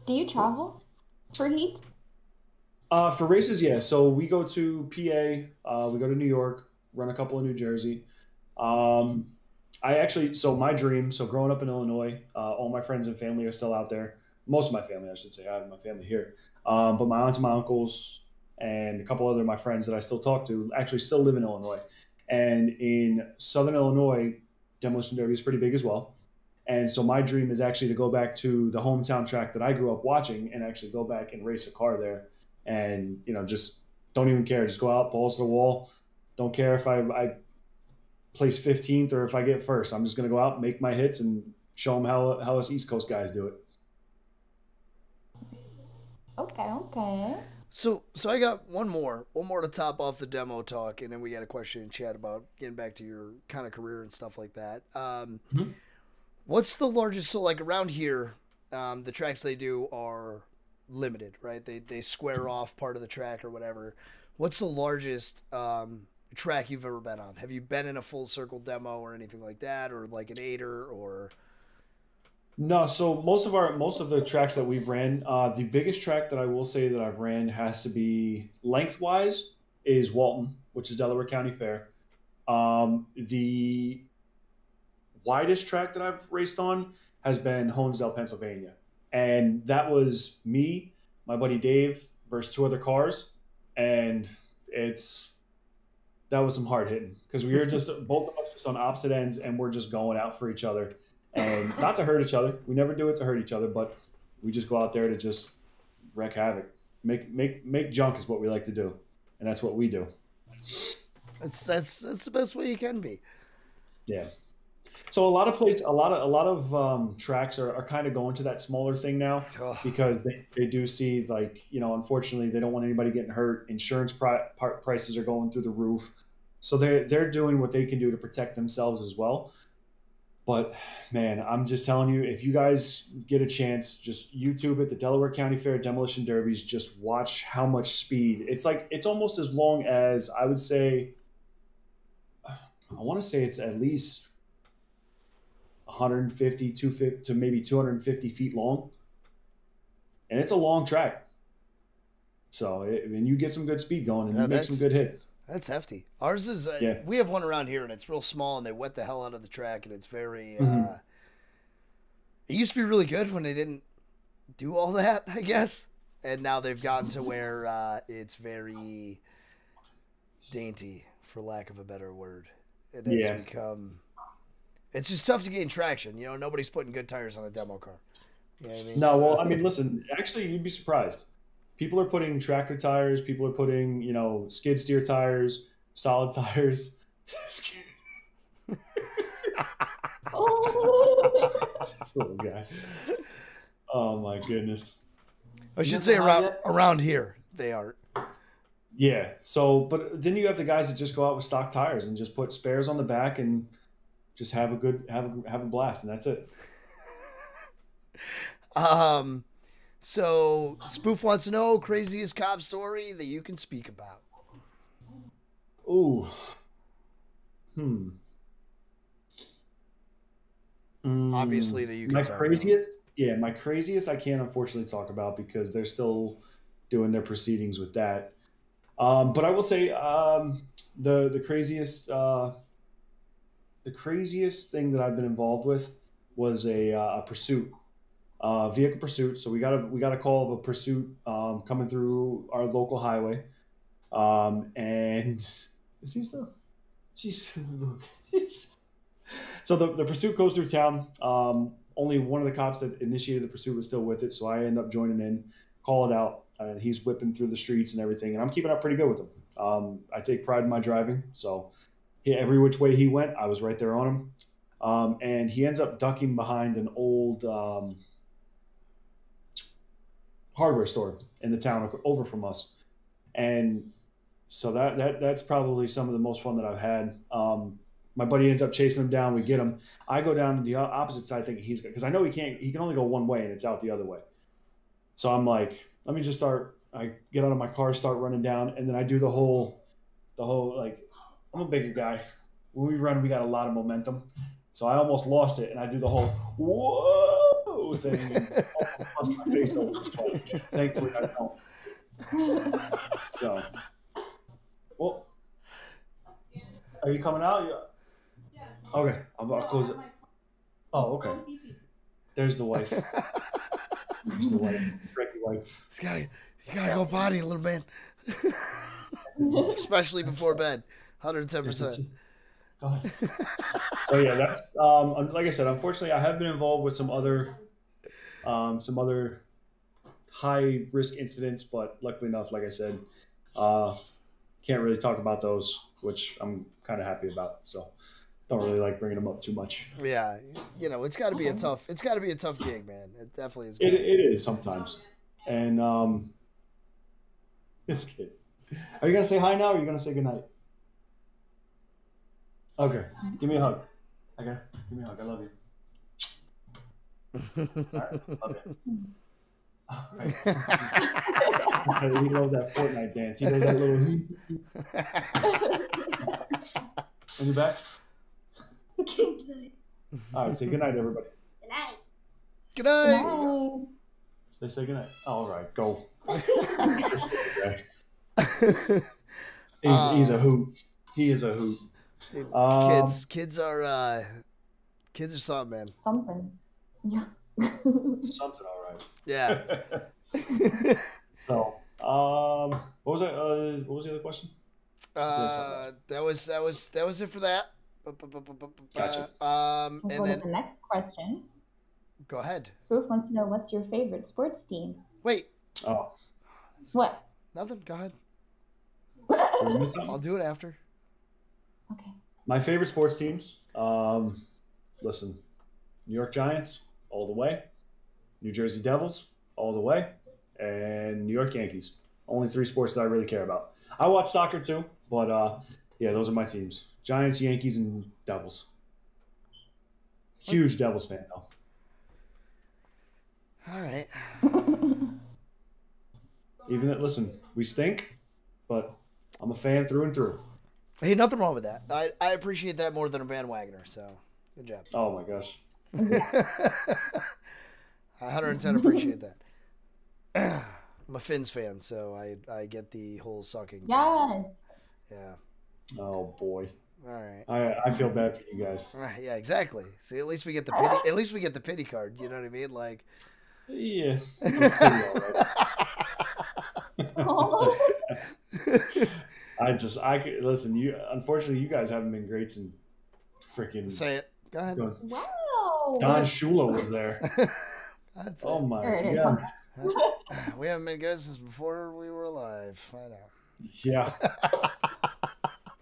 Do you travel for heat? For races, yeah. So we go to PA, we go to New York, run a couple in New Jersey. My dream, growing up in Illinois, all my friends and family are still out there. Most of my family, I should say. I have my family here. But my aunts and my uncles and a couple other of my friends that I still talk to actually still live in Illinois. And in Southern Illinois, Demolition Derby is pretty big as well. And so my dream is actually to go back to the hometown track that I grew up watching and actually go back and race a car there. And, just don't even care. Just go out, balls to the wall. Don't care if I place 15th or if I get first. I'm just going to go out, make my hits, and show them how us East Coast guys do it. Okay. So I got one more to top off the demo talk, and then we got a question in chat about getting back to your kind of career and stuff like that. What's the largest? So like around here, the tracks they do are limited, right? They square off part of the track or whatever. What's the largest track you've ever been on? Have you been in a full circle demo or anything like that, or like an 8er or? No, so most of the tracks that we've ran, the biggest track that I will say that I've ran has to be lengthwise is Walton, which is Delaware County Fair. The widest track that I've raced on has been Honesdale, Pennsylvania. And that was me, my buddy Dave, versus 2 other cars. And that was some hard hitting because we were just both of us just on opposite ends and we're just going out for each other. And not to hurt each other. We never do it to hurt each other, but we just go out there to just wreak havoc. Make junk is what we like to do. And that's what we do. That's the best way you can be. Yeah. So a lot of tracks are kind of going to that smaller thing now because they do see, like, unfortunately they don't want anybody getting hurt. Insurance prices are going through the roof. So they're doing what they can do to protect themselves as well. But man, I'm just telling you, if you guys get a chance, just YouTube it, the Delaware County Fair Demolition Derbies, just watch how much speed. It's almost as long as, I would say, I want to say it's at least 150, 250 to maybe 250 feet long. And it's a long track. So, and you get some good speed going and you make some good hits. That's hefty. Ours is, we have one around here and it's real small and they wet the hell out of the track and it's very, it used to be really good when they didn't do all that, I guess. and now they've gotten to where it's very dainty, for lack of a better word. It has become. It's just tough to gain traction. You know, nobody's putting good tires on a demo car. You know what I mean? No, well, I mean, listen. Actually, you'd be surprised. People are putting tractor tires. People are putting, you know, skid steer tires, solid tires. This little guy. Oh my goodness. I should say around here they aren't. Yeah. So, but then you have the guys that just go out with stock tires and just put spares on the back and just have a blast, and that's it. So Spoof wants to know craziest Cobb story that you can speak about. Ooh. Obviously that you can. My craziest I can't unfortunately talk about because they're still doing their proceedings with that. But I will say the craziest thing that I've been involved with was a pursuit, vehicle pursuit. So we got a call of a pursuit coming through our local highway, and is he still? Jeez. So the pursuit goes through town. Only one of the cops that initiated the pursuit was still with it, so I end up joining in, call it out, and he's whipping through the streets and everything, and I'm keeping up pretty good with him. I take pride in my driving, so every which way he went, I was right there on him. And he ends up ducking behind an old hardware store in the town over from us, and so that's probably some of the most fun that I've had. My buddy ends up chasing him down. We get him. I go down to the opposite side thinking he's good because I know he can only go one way and it's out the other way. So I'm like, let me just start. I get out of my car, start running down, and then I do the whole like, I'm a bigger guy. When we run, we got a lot of momentum. So I almost lost it, and I do the whole whoa thing and almost bust my face over. Thankfully, I don't. So, well, are you coming out? Yeah. Okay, I'll close it. Oh, okay. There's the wife. There's the wife. Frankie wife. You gotta go potty, little man. Especially before bed. 110%. Go ahead. So yeah, that's like I said. Unfortunately, I have been involved with some other high risk incidents, but luckily enough, like I said, can't really talk about those, which I'm kind of happy about. So don't really like bringing them up too much. Yeah, you know, it's got to be a tough gig, man. It definitely is. It is sometimes, and this kid. Are you gonna say hi now, or are you gonna say goodnight? Okay, give me a hug. Okay, give me a hug. I love you. All right, love you. All right. He loves that Fortnite dance. He does that little. And you back? Good night. All right, say good night, everybody. Good night. Good night. They say good night. All right, go. He's a hoot. He is a hoot. Dude, kids are something, man. Something. Yeah. Something, all right. Yeah. So, what was it? What was the other question? That was it for that. Gotcha. We'll And go then to the next question. go ahead. Spoof wants to know, what's your favorite sports team? Wait, Oh, What? nothing. Go ahead. my I'll do it after. Okay. favorite sports teams. Listen, New York Giants all the way, New Jersey Devils all the way, and New York Yankees. Only three sports that I really care about. I watch soccer too, but yeah, those are my teams: Giants, Yankees, and Devils. Huge Devils fan though. All right. Listen, we stink, but I'm a fan through and through. Hey, nothing wrong with that. I appreciate that more than a bandwagoner. So, good job. Oh my gosh. 110 appreciate that. I'm a Finns fan, so I get the whole sucking. Yes. Yeah. Oh boy. All right. I feel bad for you guys. All right. Yeah. Exactly. See, at least we get the pity. At least we get the pity card. You know what I mean? Like. Yeah. It's pretty all right. Listen. Unfortunately, you guys haven't been great since freaking. Say it. Go ahead. Wow. Don Shula was there. That's Oh it. my Alright, god. We haven't been good since before we were alive. I know. Yeah.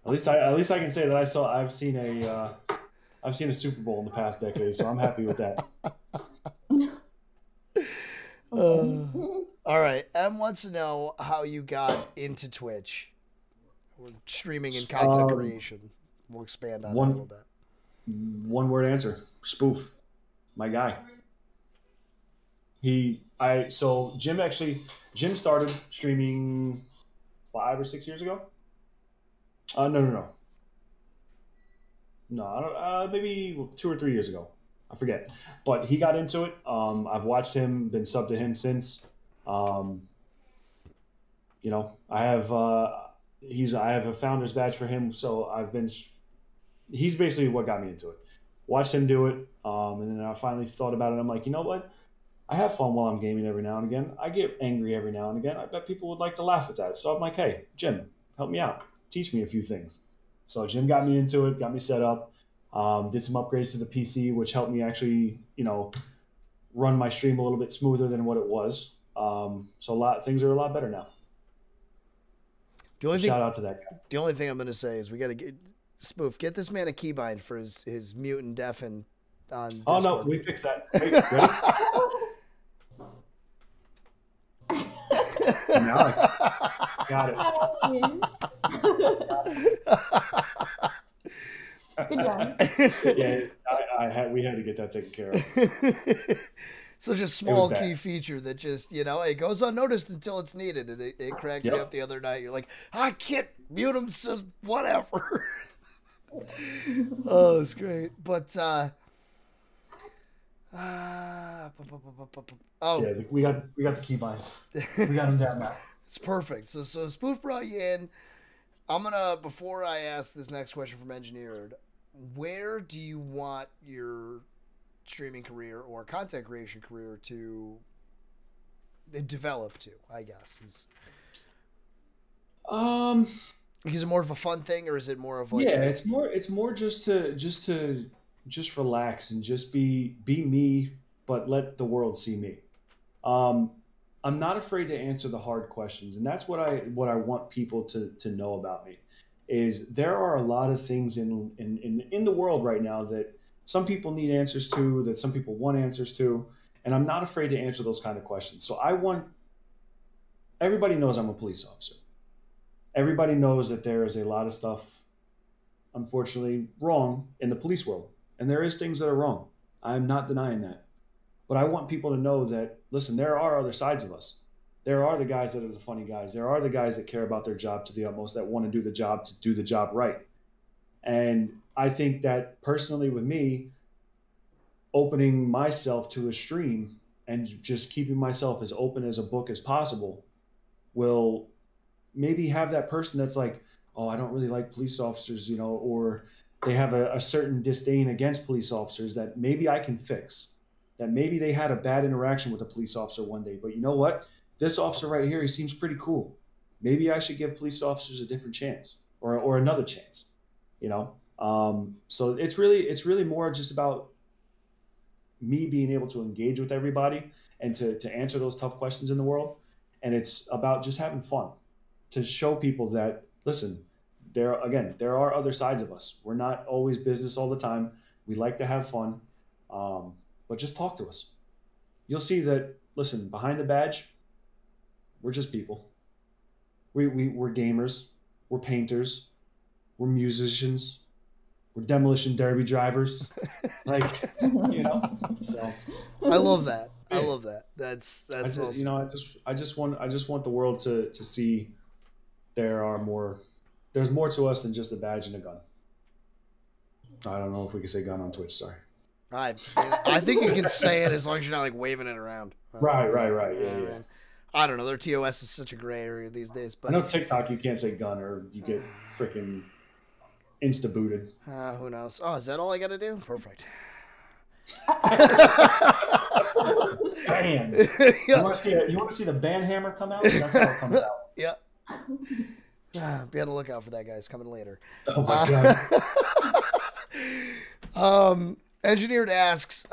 At least I can say that I've seen a Super Bowl in the past decade, so I'm happy with that. All right. M wants to know how you got into Twitch. We're streaming and content creation. We'll expand on that a little bit. One word answer: spoof. My guy. Jim started streaming 5 or 6 years ago. No, maybe 2 or 3 years ago. I forget, but he got into it. I've watched him, been subbed to him since. I have a founder's badge for him, so he's basically what got me into it. Watched him do it, and then I finally thought about it. I'm like, you know what? I have fun while I'm gaming every now and again. I get angry every now and again. I bet people would like to laugh at that. So I'm like, hey, Jim, help me out. Teach me a few things. So Jim got me into it, got me set up, did some upgrades to the PC, which helped me actually, run my stream a little bit smoother than what it was. So things are a lot better now. Shout out to that guy. The only thing I'm going to say is we got to get get this man a keybind for his mute and deafen on Discord. Oh no, we fixed that. Wait, ready? Now I got it. Good job. Yeah, we had to get that taken care of. So just small key feature that just, it goes unnoticed until it's needed. And it cracked me up the other night. You're like, I can't mute him, so whatever. Oh, it's great. But, yeah, we got the keybinds. We got them down now. It's perfect. So Spoof brought you in. I'm gonna, before I ask this next question from Engineered, where do you want your streaming career or content creation career to develop to? I guess is it more of a fun thing, or is it more of like? Yeah, it's more just to relax and just be me, but let the world see me. I'm not afraid to answer the hard questions, and that's what I want people to know about me. Is there are a lot of things in the world right now that some people need answers to, that some people want answers to, and I'm not afraid to answer those kind of questions. So everybody knows I'm a police officer. Everybody knows that there is a lot of stuff, unfortunately, wrong in the police world. And there is things that are wrong. I'm not denying that. But I want people to know that, listen, there are other sides of us. There are the guys that are the funny guys. There are the guys that care about their job to the utmost, that want to do the job right. And I think that personally with me, opening myself to a stream and just keeping myself as open as a book as possible will maybe have that person that's like, oh, I don't really like police officers, or they have a certain disdain against police officers that maybe I can fix. That maybe they had a bad interaction with a police officer one day, but you know what? This officer right here, he seems pretty cool. Maybe I should give police officers a different chance or another chance, So it's really more just about me being able to engage with everybody and to answer those tough questions in the world. And it's about just having fun, to show people that, listen, there are other sides of us. We're not always business all the time. We like to have fun, but just talk to us. You'll see that, listen, behind the badge, we're just people. We're gamers. We're painters. We're musicians. We're demolition derby drivers. So. I love that. I love that. That's awesome. I just want the world to see there's more to us than just a badge and a gun. I don't know if we can say gun on Twitch. Sorry. I think you can say it as long as you're not like waving it around. Right. Yeah. I don't know. Their TOS is such a gray area these days. But I know TikTok, you can't say gun or you get freaking insta booted. Who knows? Oh, is that all I got to do? Perfect. Bam. You want to see the band hammer come out? That's how it comes out. Yeah. Be on the lookout for that, guys. Coming later. Oh my God. Engineered asks,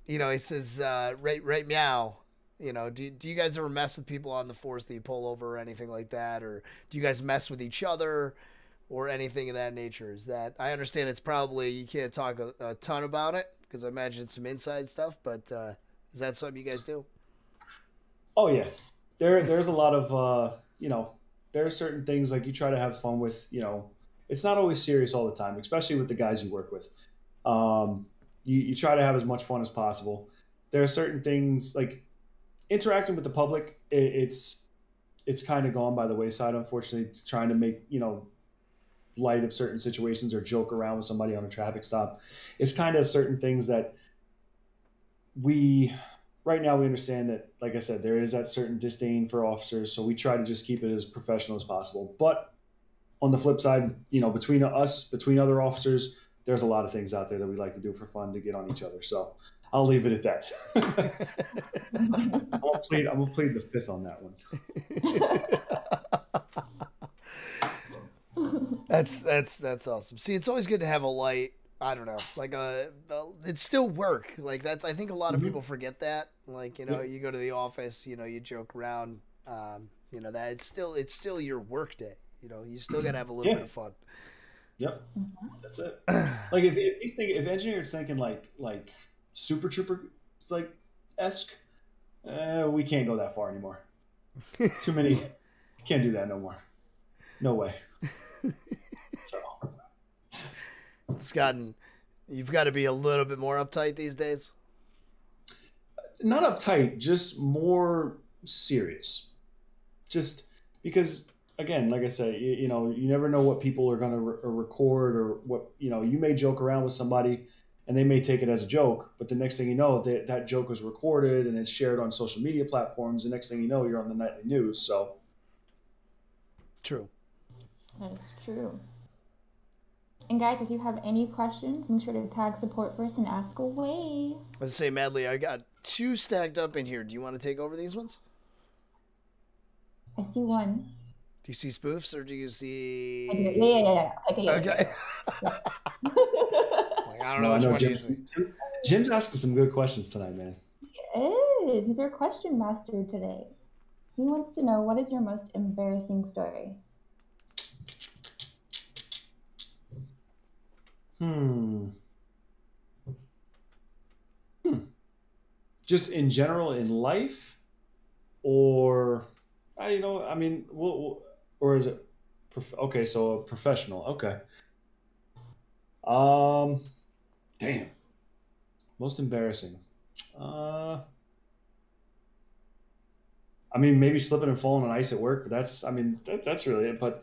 he says, right meow. Do you guys ever mess with people on the force that you pull over or anything like that? Or do you guys mess with each other or anything of that nature? I understand it's probably, you can't talk a ton about it because I imagine it's some inside stuff, but is that something you guys do? Oh yeah. There's a lot of, there are certain things like you try to have fun with, it's not always serious all the time, especially with the guys you work with. You try to have as much fun as possible. There are certain things like interacting with the public. It's kind of gone by the wayside, unfortunately, trying to make, light of certain situations or joke around with somebody on a traffic stop. It's kind of certain things that right now we understand that, like I said, there is that certain disdain for officers. So we try to just keep it as professional as possible. But on the flip side, between other officers, there's a lot of things out there that we like to do for fun to get on each other. So I'll leave it at that. I'm gonna plead the fifth on that one. That's awesome. See, it's always good to have a light. I don't know, like it's still work. Like I think a lot of people forget that. Like you go to the office, you joke around. That it's still your work day. You still gotta have a little bit of fun. Yep, that's it. Like if engineers thinking like Super Trooper esque, we can't go that far anymore. It's too many. Can't do that no more. No way. So you've got to be a little bit more uptight these days. Not uptight, just more serious. Just because, again, like I said, you never know what people are going to record or what, you may joke around with somebody and they may take it as a joke, but the next thing you know, that joke was recorded and it's shared on social media platforms. The next thing you know, you're on the nightly news. So true. That is true. And guys, if you have any questions, make sure to tag SupForce and ask away. Let's say, Madly, I got 2 stacked up in here. Do you want to take over these ones? I see one. Do you see spoofs or do you see? Yeah. Okay. Yeah. I don't know which one do you see. Jim's asking some good questions tonight, man. He is. He's our question master today. He wants to know, what is your most embarrassing story? Just in general in life, or or is it okay? So a professional. Okay. Damn. Most embarrassing. Maybe slipping and falling on ice at work, but that's really it. But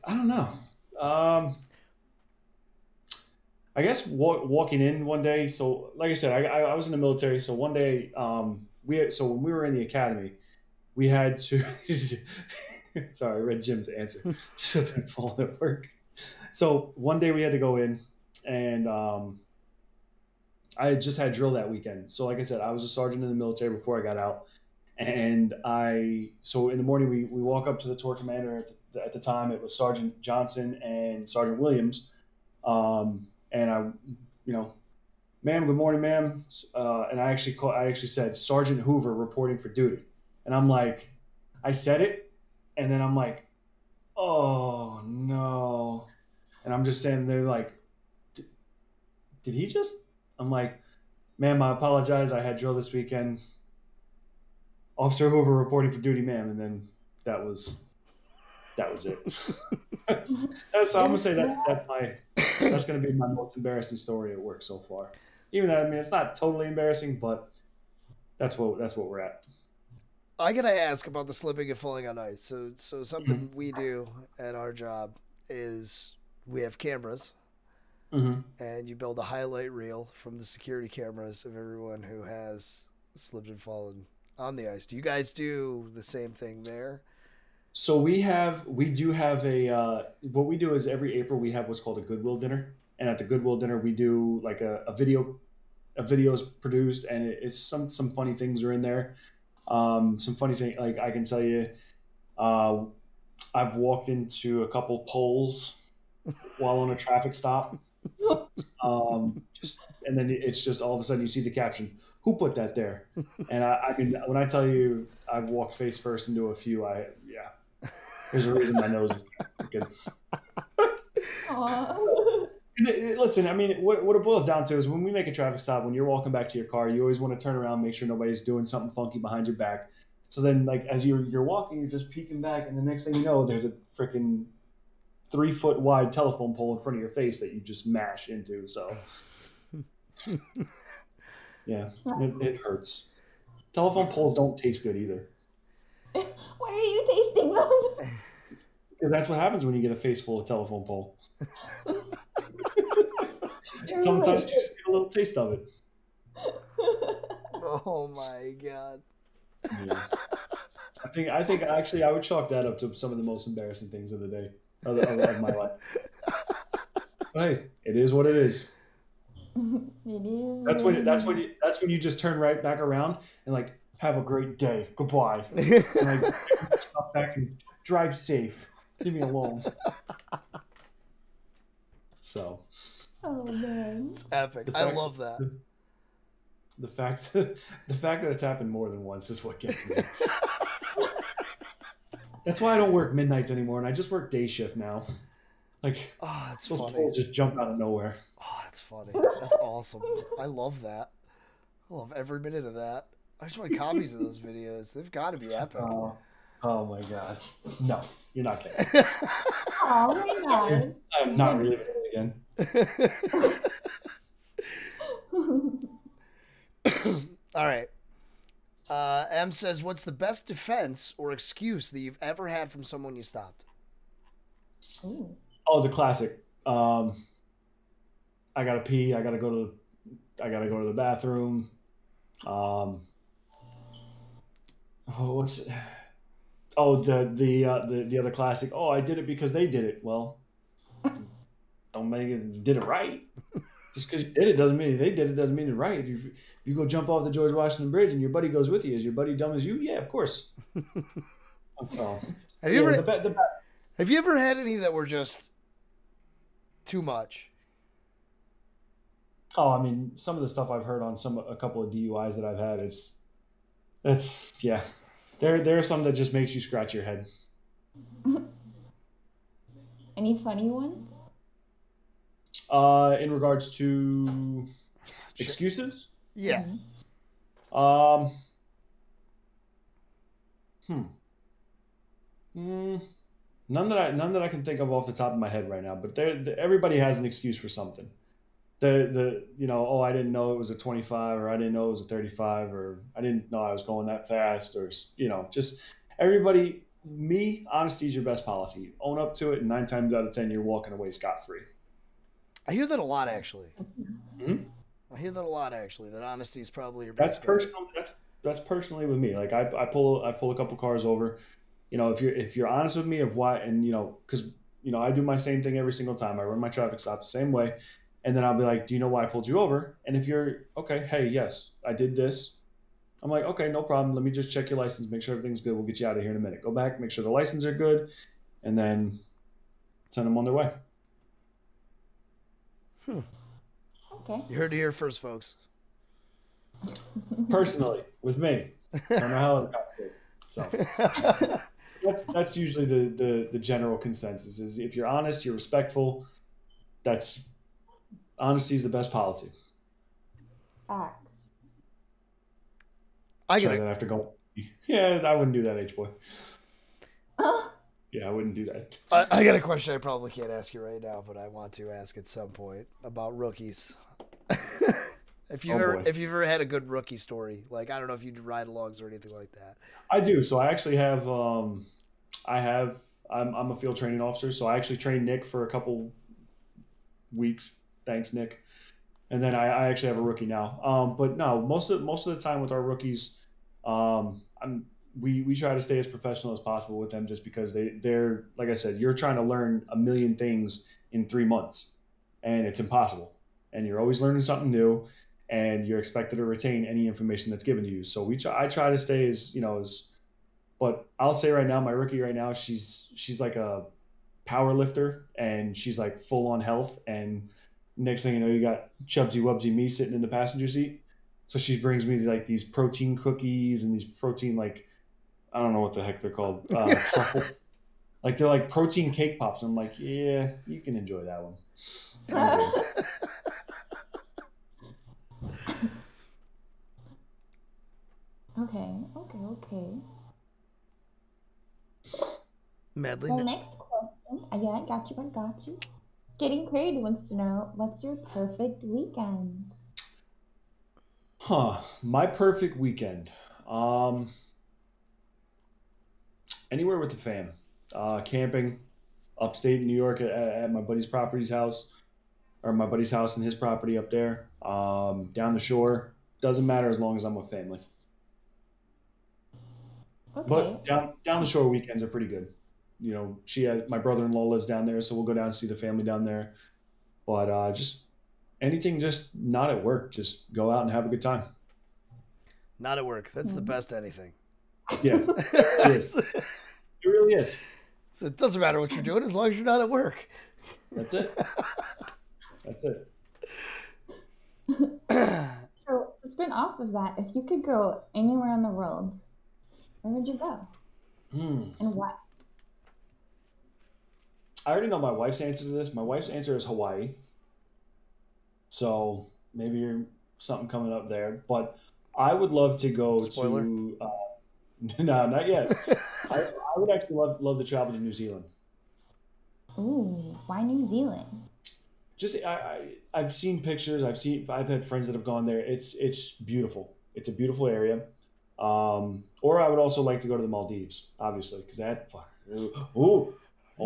I don't know. I guess walking in one day. So, like I said, I was in the military. So one day, when we were in the academy, we had to. Sorry, I read Jim's answer. Slipping and falling at work. So one day we had to go in, and I had just had drill that weekend. So, like I said, I was a sergeant in the military before I got out, and so in the morning we walk up to the tour commander at the time. It was Sergeant Johnson and Sergeant Williams. And I, ma'am, good morning, ma'am. And I actually said, Sergeant Hoover reporting for duty. And I'm like, I said it. And then I'm like, oh no. And I'm just standing there like, did he just, I'm like, ma'am, I apologize. I had drill this weekend. Officer Hoover reporting for duty, ma'am. And then that was it. So I'm gonna say that's gonna be my most embarrassing story at work so far. Even though it's not totally embarrassing, but that's what we're at. I gotta ask about the slipping and falling on ice. So something we do at our job is we have cameras, and you build a highlight reel from the security cameras of everyone who has slipped and fallen on the ice. Do you guys do the same thing there? So what we do is every April we have what's called a Goodwill Dinner, and at the Goodwill Dinner we do like a video is produced, and it's some funny things are in there. Some funny thing, like I can tell you, I've walked into a couple poles while on a traffic stop. And then it's just all of a sudden you see the caption, "Who put that there?" And I mean, when I tell you I've walked face first into a few, there's a reason my nose is good. Listen, I mean, what it boils down to is when we make a traffic stop, when you're walking back to your car, you always want to turn around, make sure nobody's doing something funky behind your back. So then, like, as you're walking, you're just peeking back, and the next thing you know, there's a freaking 3-foot wide telephone pole in front of your face that you just mash into. So, yeah, it hurts. Telephone poles don't taste good either. Why are you tasting them? Because that's what happens when you get a face full of telephone pole. Sometimes you just get a little taste of it. Oh my god. Yeah. I think actually I would chalk that up to some of the most embarrassing things of the day of my life. But hey, it is what it is. It is. That's when you just turn right back around and like, have a great day. Goodbye. And like, stop back and drive safe. Leave me alone. So. Oh man. It's epic. I love that. The fact that it's happened more than once is what gets me. That's why I don't work midnights anymore, and I just work day shift now. Like, that's those funny. poles just jump out of nowhere. Oh, that's funny. That's awesome. I love that. I love every minute of that. I just want copies of those videos. They've got to be epic. Oh my god. No, you're not kidding. Oh my god. I'm not reliving this again. All right. M says, what's the best defense or excuse that you've ever had from someone you stopped? Ooh. Oh, the classic. I gotta pee. I gotta go to the bathroom. The other classic. Oh, I did it because they did it. Well, don't make it. You did it right. Just because you did it doesn't mean they did it doesn't mean it's right. If you go jump off the George Washington Bridge and your buddy goes with you, is your buddy dumb as you? Yeah, of course. So, have you ever had any that were just too much? Oh, I mean, some of the stuff I've heard on a couple of DUIs that I've had yeah. There are some that just makes you scratch your head. Any funny ones? In regards to excuses? Yeah. None that I can think of off the top of my head right now. But everybody has an excuse for something. I didn't know it was a 25, or I didn't know it was a 35, or I didn't know I was going that fast, or just everybody. Me, honesty is your best policy. Own up to it, and 9 times out of 10, you're walking away scot-free. I hear that a lot, actually. Mm-hmm. I hear that a lot, actually. That honesty is probably your best. That's personal. That's personally with me. Like I pull a couple cars over. If you're honest with me of why, and because I do my same thing every single time. I run my traffic stop the same way, and then I'll be like, "Do you know why I pulled you over?" And if you're okay, hey, yes, I did this. I'm like, okay, no problem. Let me just check your license, make sure everything's good. We'll get you out of here in a minute. Go back, make sure the licenses are good, and then send them on their way. Okay. You heard it here first, folks. Personally, with me, I don't know how it got good. So that's usually the general consensus is if you're honest, you're respectful. Honesty is the best policy. Facts. I have to go. Yeah, I wouldn't do that, H-boy. Yeah, I wouldn't do that. I got a question I probably can't ask you right now, but I want to ask at some point about rookies. If you've ever had a good rookie story, like I don't know if you do ride-alongs or anything like that. I do. So I actually have. I'm a field training officer, so I actually trained Nick for a couple weeks. Thanks, Nick. And then I actually have a rookie now. But no, most of the time with our rookies, we try to stay as professional as possible with them, just because they're like I said, you're trying to learn a million things in 3 months, and it's impossible. And you're always learning something new, and you're expected to retain any information that's given to you. So I try to stay as But I'll say right now, my rookie right now, she's like a power lifter, and she's like full on health. And next thing you know, you got Chubsy Wubsy me sitting in the passenger seat. So she brings me like these protein cookies and these protein, like, I don't know what the heck they're called, truffle. Like they're like protein cake pops. I'm like, yeah, you can enjoy that one. Okay. Madly. Well, next question. Yeah, I got you. Getting Carried wants to know, what's your perfect weekend? My perfect weekend. Anywhere with the fam. Camping, upstate New York at my buddy's property's house, or my buddy's house and his property up there. Down the shore. Doesn't matter as long as I'm with family. Okay. But down the shore weekends are pretty good. You know, my brother-in-law lives down there, so we'll go down and see the family down there. But just anything, just not at work. Just go out and have a good time. Not at work. That's the best anything. Yeah, it is. It really is. So it doesn't matter what you're doing as long as you're not at work. That's it. So to spin off of that, if you could go anywhere in the world, where would you go? And why? I already know my wife's answer to this. My wife's answer is Hawaii. So maybe you're something coming up there. But I would love to go Spoiler. to... no, not yet. I would actually love to travel to New Zealand. Ooh, why New Zealand? Just I've seen pictures. I've had friends that have gone there. It's beautiful. It's a beautiful area. Or I would also like to go to the Maldives, obviously, because almost.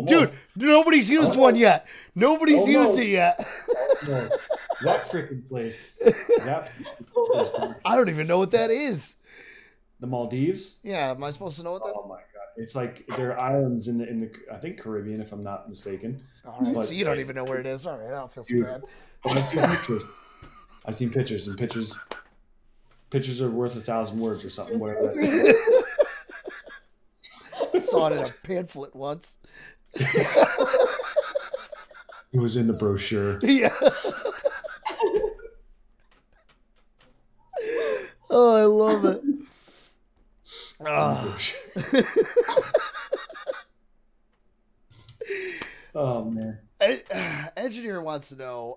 Dude, nobody's used one yet. Nobody's used it yet. No. That freaking place. I don't even know what that is. The Maldives? Yeah, am I supposed to know what that is? Oh my god. It's like they're islands in the I think Caribbean, if I'm not mistaken. All right, But so you don't even know where it is. All right, I don't feel so Dude. bad. But I've seen pictures, and pictures are worth 1,000 words or something, whatever that is. Saw it in a pamphlet once. It was in the brochure. Yeah. Oh, I love it. Oh man. Engineer wants to know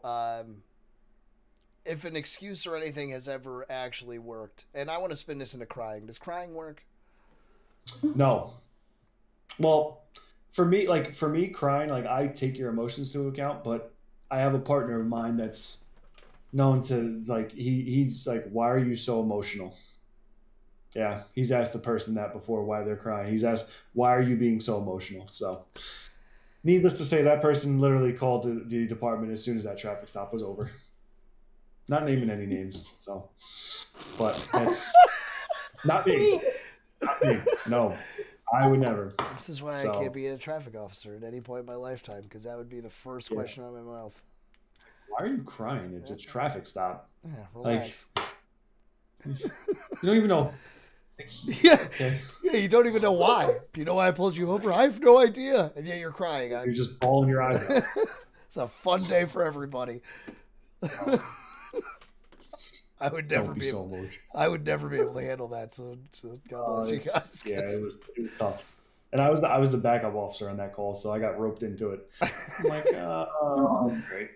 if an excuse or anything has ever actually worked. And I want to spin this into crying. Does crying work? No. Well, for me, crying, like I take your emotions into account, but I have a partner of mine that's known to like he's like, why are you so emotional? Yeah, he's asked the person that before why they're crying. He's asked, why are you being so emotional? So, needless to say, that person literally called the department as soon as that traffic stop was over. Not naming any names, so, but that's not me. Not me. No, I would never. This is why I can't be a traffic officer at any point in my lifetime, because that would be the first question out of my mouth. Why are you crying? It's a traffic stop. Yeah, relax. You don't even know. Yeah, Okay. Yeah, you don't even know why. Do you know why I pulled you over? I have no idea. And yet you're crying. You're just bawling your eyes out. It's a fun day for everybody. I would never be able to handle that. So God bless you guys. Yeah, it was tough. And I was the backup officer on that call, so I got roped into it. I'm like, oh, great.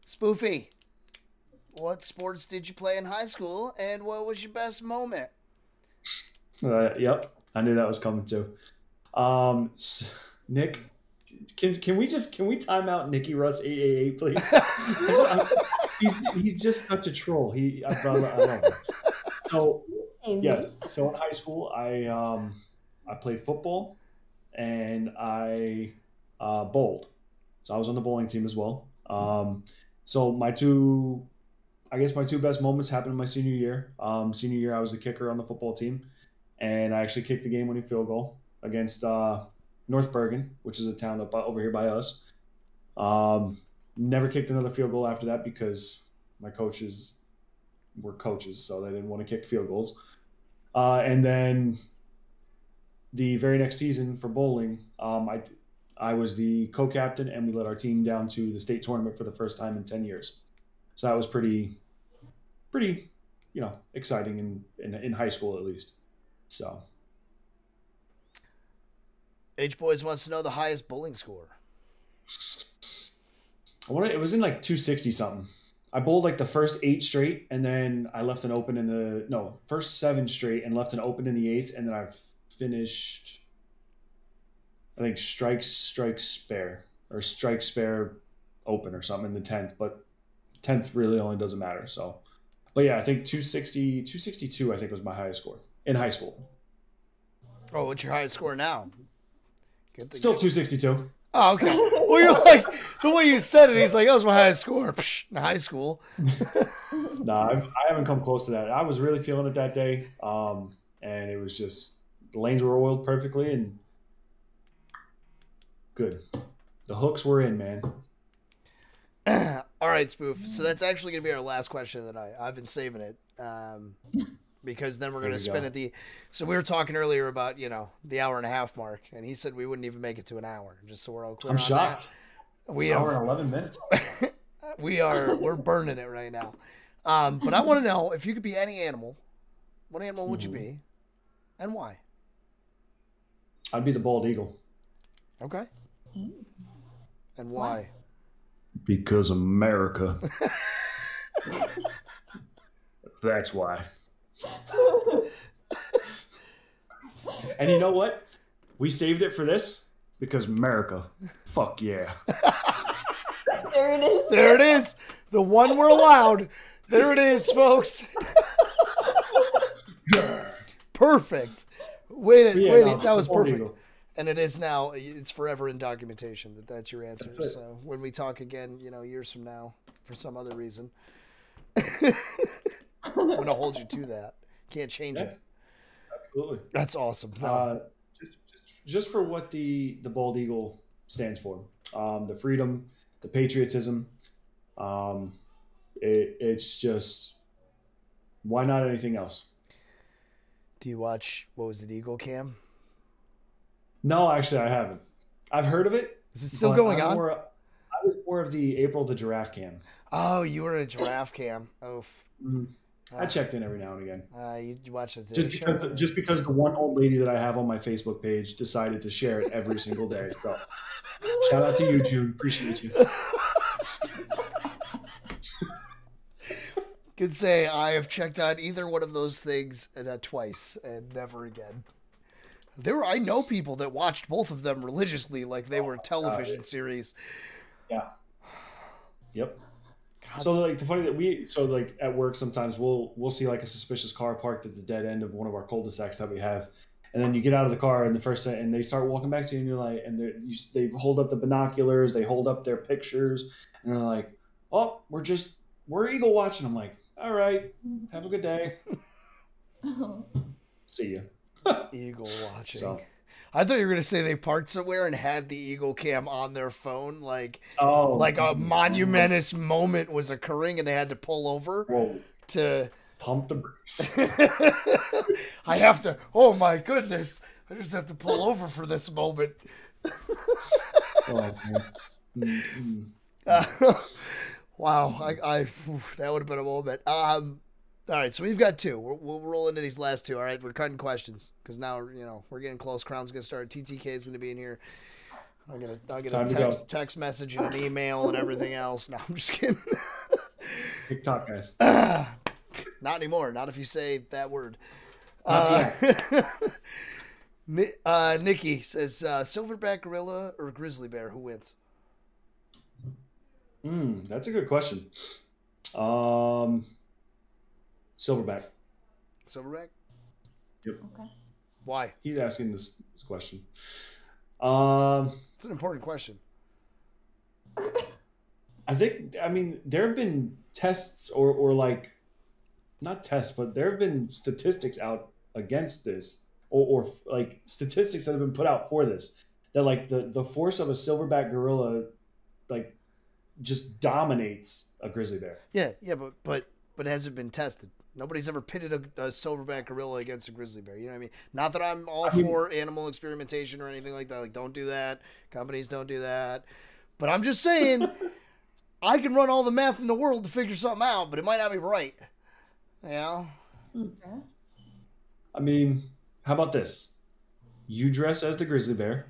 Spoofy, what sports did you play in high school, and what was your best moment? Yep, I knew that was coming too. Nick, can we time out Nicky Russ 888, please? he's just such a troll. I love him. So yes, so in high school I played football and I bowled. So I was on the bowling team as well. So my two best moments happened in my senior year. Senior year, I was the kicker on the football team, and I actually kicked the game-winning field goal against North Bergen, which is a town over here by us. Never kicked another field goal after that because my coaches were coaches, so they didn't want to kick field goals. And then the very next season for bowling, I was the co-captain, and we led our team down to the state tournament for the first time in 10 years. So that was pretty, exciting in high school at least. So. H-Boys wants to know the highest bowling score. It was in like 260 something. I bowled like the first 8 straight, and then I left an open first 7 straight and left an open in the 8th, and then I finished, I think strike spare open or something in the 10th, but 10th really only doesn't matter. So, but yeah, I think 262 I think was my highest score in high school. Oh, what's your highest score now? Still 262. Oh, okay. Well, you're like, the way you said it, he's like, that was my highest score in high school. No, I haven't come close to that. I was really feeling it that day. And it was just, the lanes were oiled perfectly and good. The hooks were in, man. All right, Spoof. So that's actually going to be our last question of the night. I've been saving it. Because then we're going to spin at so we were talking earlier about, the hour and a half mark, and he said we wouldn't even make it to an hour, just so we're all clear. I'm shocked. An hour and 11 minutes. We're burning it right now. But I want to know, if you could be any animal, what animal would you be and why? I'd be the bald eagle. Okay. And why? Because America. That's why. And you know what? We saved it for this because America. Fuck yeah. There it is. There it is. The one we're allowed. There it is, folks. Perfect. Wait, that was perfect. Eagle. And it is now, it's forever in documentation that's your answer. So when we talk again, years from now, for some other reason, I'm going to hold you to that. Can't change it. Absolutely. That's awesome. Just for what the bald eagle stands for, the freedom, the patriotism. It's just, why not anything else? Do you watch, what was it, Eagle Cam? No, actually, I haven't. I've heard of it. Is it still going on? I was more of the April the Giraffe Cam. Oh, you were a Giraffe Cam. Oh. Mm-hmm. I checked in every now and again. You watch it just because the one old lady that I have on my Facebook page decided to share it every single day. So shout out to you, June. Appreciate you. Could say I have checked out either one of those things twice and never again. I know people that watched both of them religiously, like they were television series. Yeah. Yep. God. So like the funny that at work sometimes we'll see like a suspicious car parked at the dead end of one of our cul-de-sacs that we have, and then you get out of the car and they start walking back to you, and you're like, and they hold up the binoculars, they hold up their pictures, and they're like, oh, we're eagle watching. I'm like, all right, have a good day. See ya. Eagle watching. So. I thought you were going to say they parked somewhere and had the Eagle Cam on their phone, like a monumentous moment was occurring and they had to pull over to pump the brakes. I have to. Oh my goodness! I just have to pull over for this moment. Wow, I that would have been a moment. All right, so we've got 2. We'll roll into these last 2. All right, we're cutting questions because now we're getting close. Crown's gonna start. TTK is gonna be in here. I'll get a text message and an email and everything else. No, I'm just kidding. TikTok guys. Not anymore. Not if you say that word. Nikki says silverback gorilla or grizzly bear. Who wins? That's a good question. Silverback. Silverback? Yep. Okay. Why? He's asking this question. It's an important question. I mean, there have been tests or like, not tests, but there have been statistics out against this or like statistics that have been put out for this, that like the force of a silverback gorilla, like just dominates a grizzly bear. Yeah. But but it hasn't been tested. Nobody's ever pitted a silverback gorilla against a grizzly bear. You know what I mean? Not that I'm all for animal experimentation or anything like that. Like, don't do that. Companies don't do that. But I'm just saying, I can run all the math in the world to figure something out, but it might not be right. You know? Okay. I mean, how about this? You dress as the grizzly bear.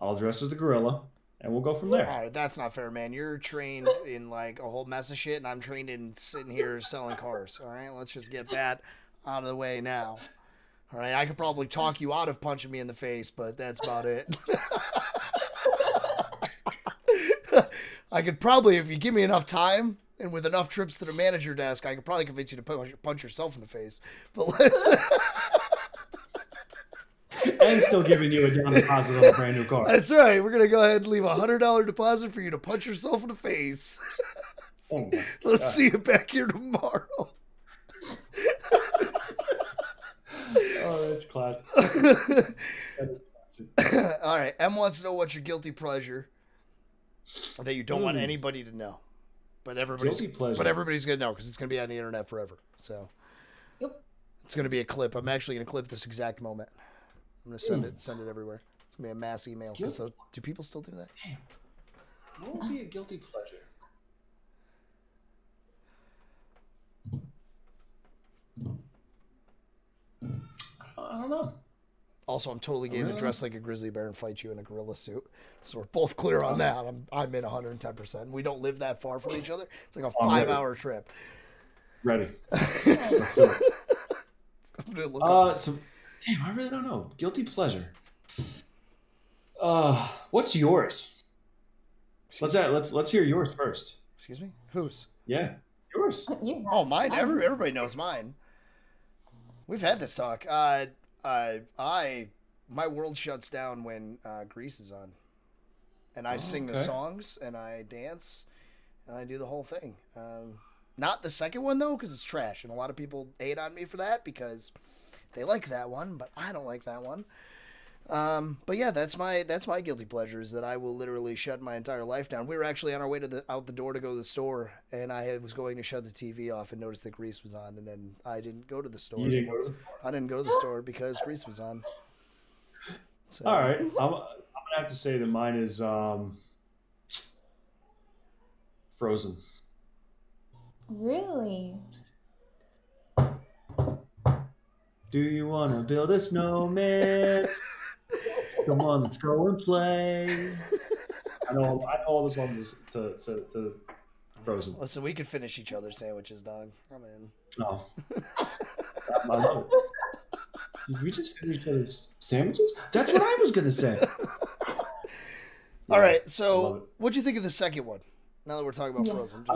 I'll dress as the gorilla. And we'll go from there. All right, that's not fair, man. You're trained in like a whole mess of shit, and I'm trained in sitting here selling cars. All right, let's just get that out of the way now. All right, I could probably talk you out of punching me in the face, but that's about it. I could probably, if you give me enough time and with enough trips to the manager desk, I could probably convince you to punch yourself in the face. But let's. And still giving you a down deposit on a brand new car. That's right. We're gonna go ahead and leave $100 deposit for you to punch yourself in the face. Let's see you back here tomorrow. Oh, that's classic. All right. M wants to know what's your guilty pleasure that you don't want anybody to know, but everybody's gonna know because it's gonna be on the internet forever. So it's gonna be a clip. I'm actually gonna clip this exact moment. I'm gonna send it everywhere. It's gonna be a mass email. Do people still do that? What would be a guilty pleasure? I don't know. Also, I'm totally game to dress like a grizzly bear and fight you in a gorilla suit. So we're both clear on that. I'm in 110%. We don't live that far from each other. It's like a 5-hour trip. Ready. Let's do it. So, damn, I really don't know. Guilty pleasure. What's yours? Let's hear yours first. Excuse me? Whose? Yeah, yours. Oh, mine. Everybody knows mine. We've had this talk. My world shuts down when Grease is on, and I sing the songs and I dance and I do the whole thing. Not the second one though, because it's trash, and a lot of people hate on me for that because they like that one, but I don't like that one. But yeah, that's my guilty pleasure is that I will literally shut my entire life down. We were actually on our way to out the door to go to the store, and I was going to shut the TV off and noticed that Grease was on, and then I didn't go to the store. You didn't go to the store? I didn't go to the store because Grease was on. So. All right, I'm gonna have to say that mine is Frozen. Really? Do you want to build a snowman? Come on, let's go and play. I know all the songs to Frozen. Listen, we could finish each other's sandwiches, dog. I'm in. No. I love it. Did we just finish each other's sandwiches? That's what I was going to say. All right, so what'd you think of the second one? Now that we're talking about Frozen. It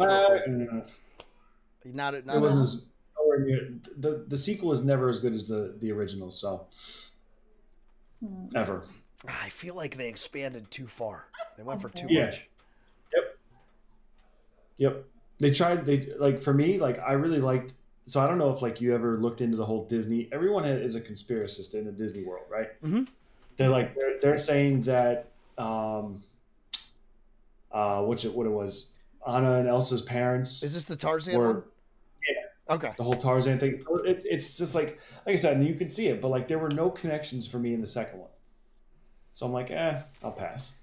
wasn't nowhere near. The sequel is never as good as the original, so. Ever. I feel like they expanded too far. They went for too much. Yep. For me, I really liked. So I don't know if you ever looked into the whole Disney. Everyone is a conspiracist in the Disney world, right? Mm-hmm. They're saying that what it was, Anna and Elsa's parents. Is this the Tarzan one? Yeah. Okay. The whole Tarzan thing. So it's just like I said, and you can see it, but there were no connections for me in the second one. So I'm like, I'll pass.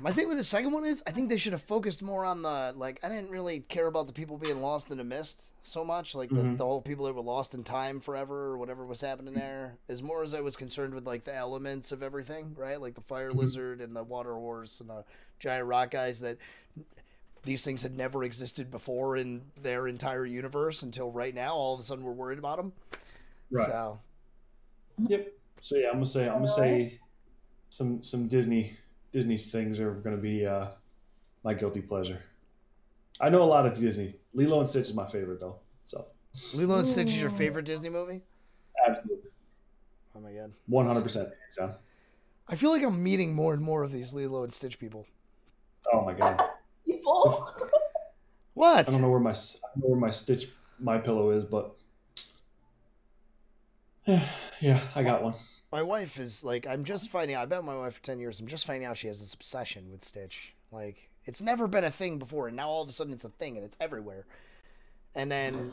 My thing with the second one is I think they should have focused more on the I didn't really care about the people being lost in the mist so much, the whole people that were lost in time forever or whatever was happening there. As more as I was concerned with the elements of everything, right? Like the fire lizard and the water horse and the giant rock guys, that these things had never existed before in their entire universe until right now. All of a sudden we're worried about them. Right. So. Yep. So yeah, I'm gonna say some Disney's things are going to be my guilty pleasure. I know a lot of Disney. Lilo and Stitch is my favorite, though. So Lilo and Stitch is your favorite Disney movie? Absolutely. Oh, my God. 100%. So. I feel like I'm meeting more and more of these Lilo and Stitch people. Oh, my God. People? What? I don't know where my Stitch My Pillow is, but yeah, I got one. My wife is I'm just finding out. I've been with my wife for 10 years. I'm just finding out she has this obsession with Stitch. It's never been a thing before, and now all of a sudden it's a thing, and it's everywhere. And then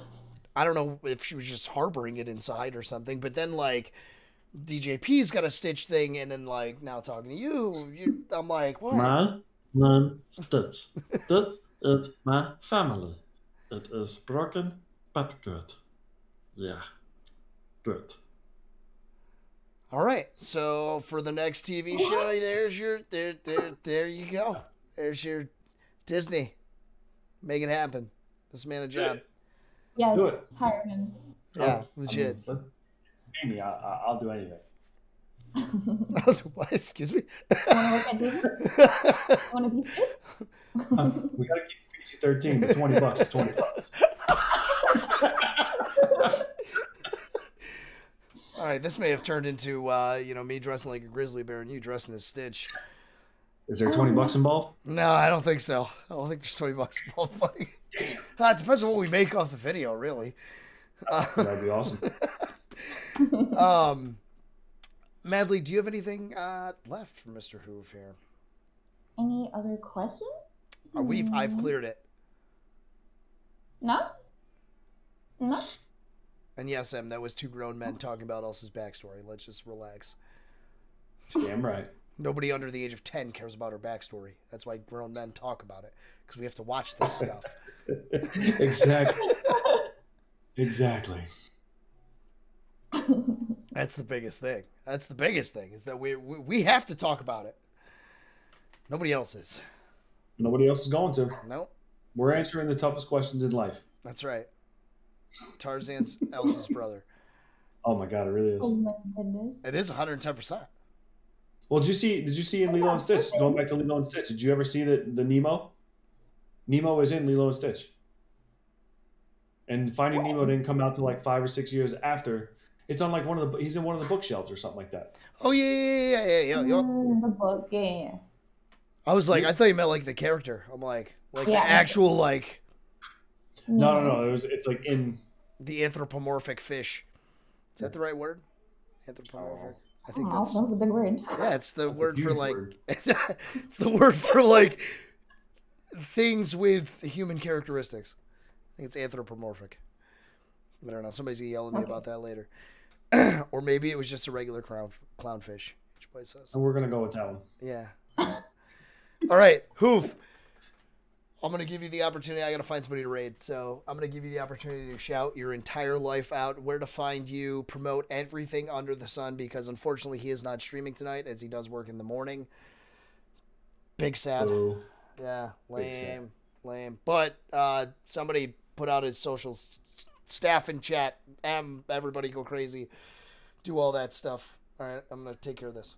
I don't know if she was just harboring it inside or something, but then like DJP's got a Stitch thing, and then like now talking to you, I'm like, what? My name Stitch. This is my family. It is broken but good. Yeah, good. All right, so for the next TV show, there's your there you go. There's your Disney. Make it happen. This man a job. Yes, Do it. hire him. Yeah, legit. Pay me. I'll do anything. Excuse me. You want to work at Disney? You want to be Stitch? We gotta keep PG-13, but $20 is $20. All right, this may have turned into me dressing like a grizzly bear and you dressing as Stitch. Is there $20 involved? No, I don't think so. I don't think there's $20 involved, buddy. It depends on what we make off the video, really. That'd be awesome. Madly, do you have anything left for Mr. Hoov here? Any other questions? I've cleared it. No? No? And yes, Em, that was two grown men talking about Elsa's backstory. Let's just relax. Damn right. Nobody under the age of 10 cares about her backstory. That's why grown men talk about it, because we have to watch this stuff. Exactly. Exactly. That's the biggest thing. That's the biggest thing, is that we have to talk about it. Nobody else is. Nobody else is going to. Nope. We're answering the toughest questions in life. That's right. Tarzan's Elsa's brother. Oh my god, it really is. Oh my goodness. It is 110%. Well, did you see in Lilo and Stitch? Going back to Lilo and Stitch, did you ever see the Nemo? Nemo is in Lilo and Stitch. And Finding Nemo didn't come out till like 5 or 6 years after. It's on like he's in one of the bookshelves or something like that. Oh yeah. The book, yeah. I was like, I thought you meant like the character. I'm like Yeah. the actual like No. It's like in the anthropomorphic fish. Is that the right word? Anthropomorphic. I think Oh, that's that was a big word. yeah. It's the word for huge like word. it's the word for like things with human characteristics. I think it's anthropomorphic. I don't know. Somebody's gonna yell at me about that later. Or maybe it was just a regular clownfish. Each place says. And we're gonna go with that one. Yeah. All right, Hoof. I'm going to give you the opportunity. I got to find somebody to raid. So I'm going to give you the opportunity to shout your entire life out, where to find you, promote everything under the sun, because unfortunately he is not streaming tonight as he does work in the morning. Big sad. So, Yeah, Big sad. lame. But somebody put out his social staff in chat. Everybody go crazy. Do all that stuff. All right, I'm going to take care of this.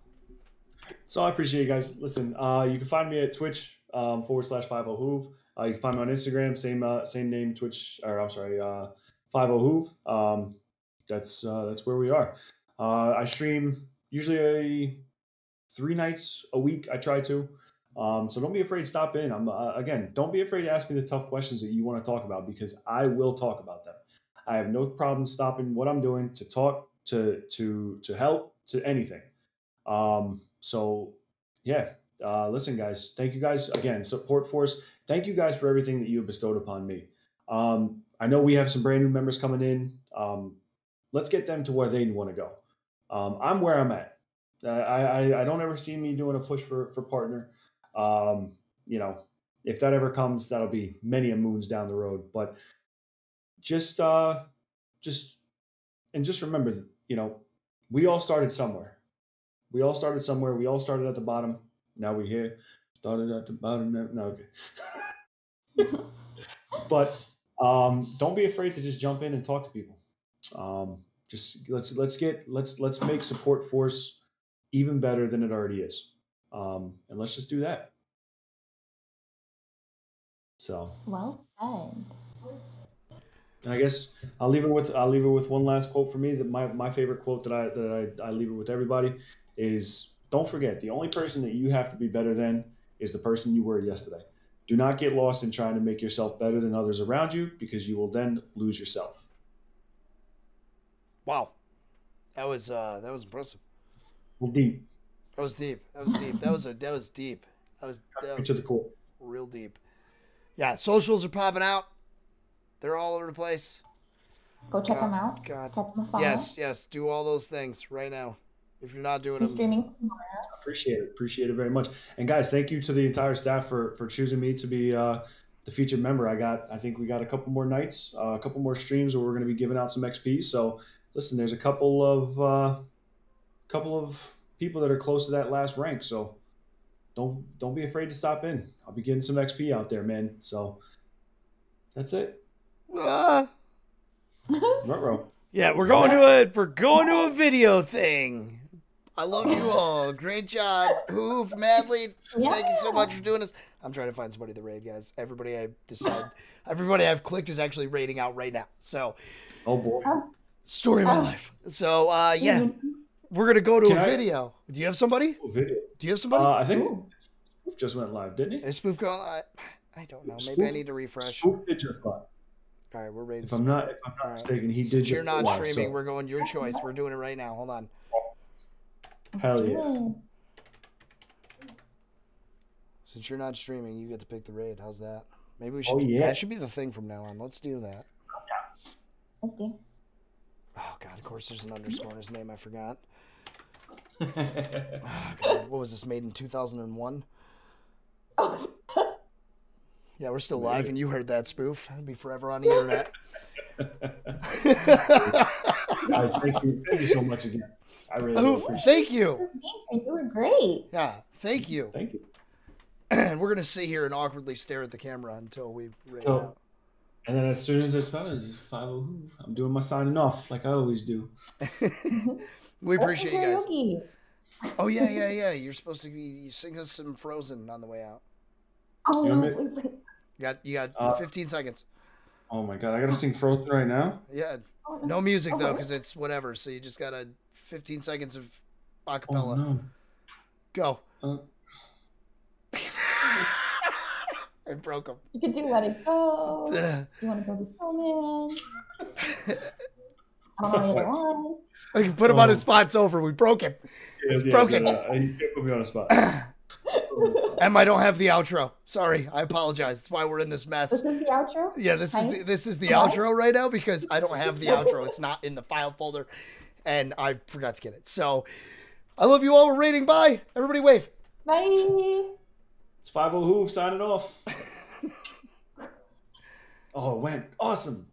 so I appreciate you guys. Listen, you can find me at Twitch /FiveOhHoov. You can find me on Instagram, same name, Twitch, or I'm sorry, FiveOhHoov. That's where we are. I stream usually 3 nights a week. I try to. So don't be afraid to stop in. Again, don't be afraid to ask me the tough questions that you want to talk about, because I will talk about them. I have no problem stopping what I'm doing to talk, to help, to anything. So yeah. Listen, guys, thank you guys again. Support Force, thank you guys for everything that you have bestowed upon me. I know we have some brand new members coming in. Let's get them to where they want to go. I'm where I'm at. I don't ever see me doing a push for partner. If that ever comes, that'll be many a moons down the road. But just remember, we all started somewhere. We all started at the bottom. Now we're here. Started at the bottom. No, okay. But don't be afraid to just jump in and talk to people. Just let's make Support Force even better than it already is. And let's just do that. So Well said. and I guess I'll leave it with one last quote for me. That my favorite quote that I leave it with everybody is, don't forget, the only person that you have to be better than is the person you were yesterday. Do not get lost in trying to make yourself better than others around you, because you will then lose yourself. Wow. That was impressive. Well, deep. That was deep. That was deep. That was To the core. real deep. Yeah, socials are popping out. They're all over the place. Go check them out. God. Check them out. Yes. Do all those things right now. If you're not doing He's them. streaming tomorrow. Appreciate it very much. And guys, thank you to the entire staff for choosing me to be the featured member. I think we got a couple more nights, a couple more streams where we're going to be giving out some XP. So listen, there's a couple of people that are close to that last rank. So don't be afraid to stop in. I'll be getting some XP out there, man. So that's it. Ruh-roh. Yeah, we're going to a video thing. I love you all. Great job. Hoof, Madly. Thank you so much for doing this. I'm trying to find somebody to raid, guys. Everybody I've clicked is actually raiding out right now. So, oh boy, story of my life. So, yeah, we're gonna go to a video. Do you have somebody? Video. Do you have somebody? I think Spoof just went live, didn't he? Is Spoof going live? I don't know. Maybe I need to refresh. Spoof did just live. All right, we're raiding. If I'm not mistaken, he did. You're not live, streaming. so. We're going your choice. We're doing it right now. Hold on. Hell yeah. Since you're not streaming, you get to pick the raid. How's that? Maybe we should. Oh, yeah. That should be the thing from now on. Let's do that. Okay. Oh God! Of course, there's an underscore in his name. I forgot. Oh, God. What was this? Made in 2001. Yeah, we're still live, and you heard that spoof. It'll be forever on the internet. Guys, thank you so much again. I really appreciate it. Thank you. You were great. Yeah, thank you. Thank you. And we're gonna sit here and awkwardly stare at the camera until we raid out. And then as soon as it's done, it's just FiveOhHoov. I'm doing my signing off like I always do. We appreciate you guys. Karaoke. Oh yeah. You're supposed to be sing us some Frozen on the way out. Oh, You got 15 seconds. Oh my God, I gotta sing Frozen right now. Yeah, no music though, because it's whatever. So you just got 15 seconds of acapella. Oh no. Go. I broke him. You could do Let It Go. You want to go to Snowman? I don't know the other one. I can put him on his spot. It's over. We broke him. It's broken. You can't put me on the spot. Em, I don't have the outro. Sorry, I apologize. That's why we're in this mess. This is the outro? Yeah, this is the outro right now because I don't have the outro. It's not in the file folder, and I forgot to get it. So, I love you all. We're rating. Bye. Everybody wave. Bye. It's FiveOhHoov signing off. Oh, it went awesome.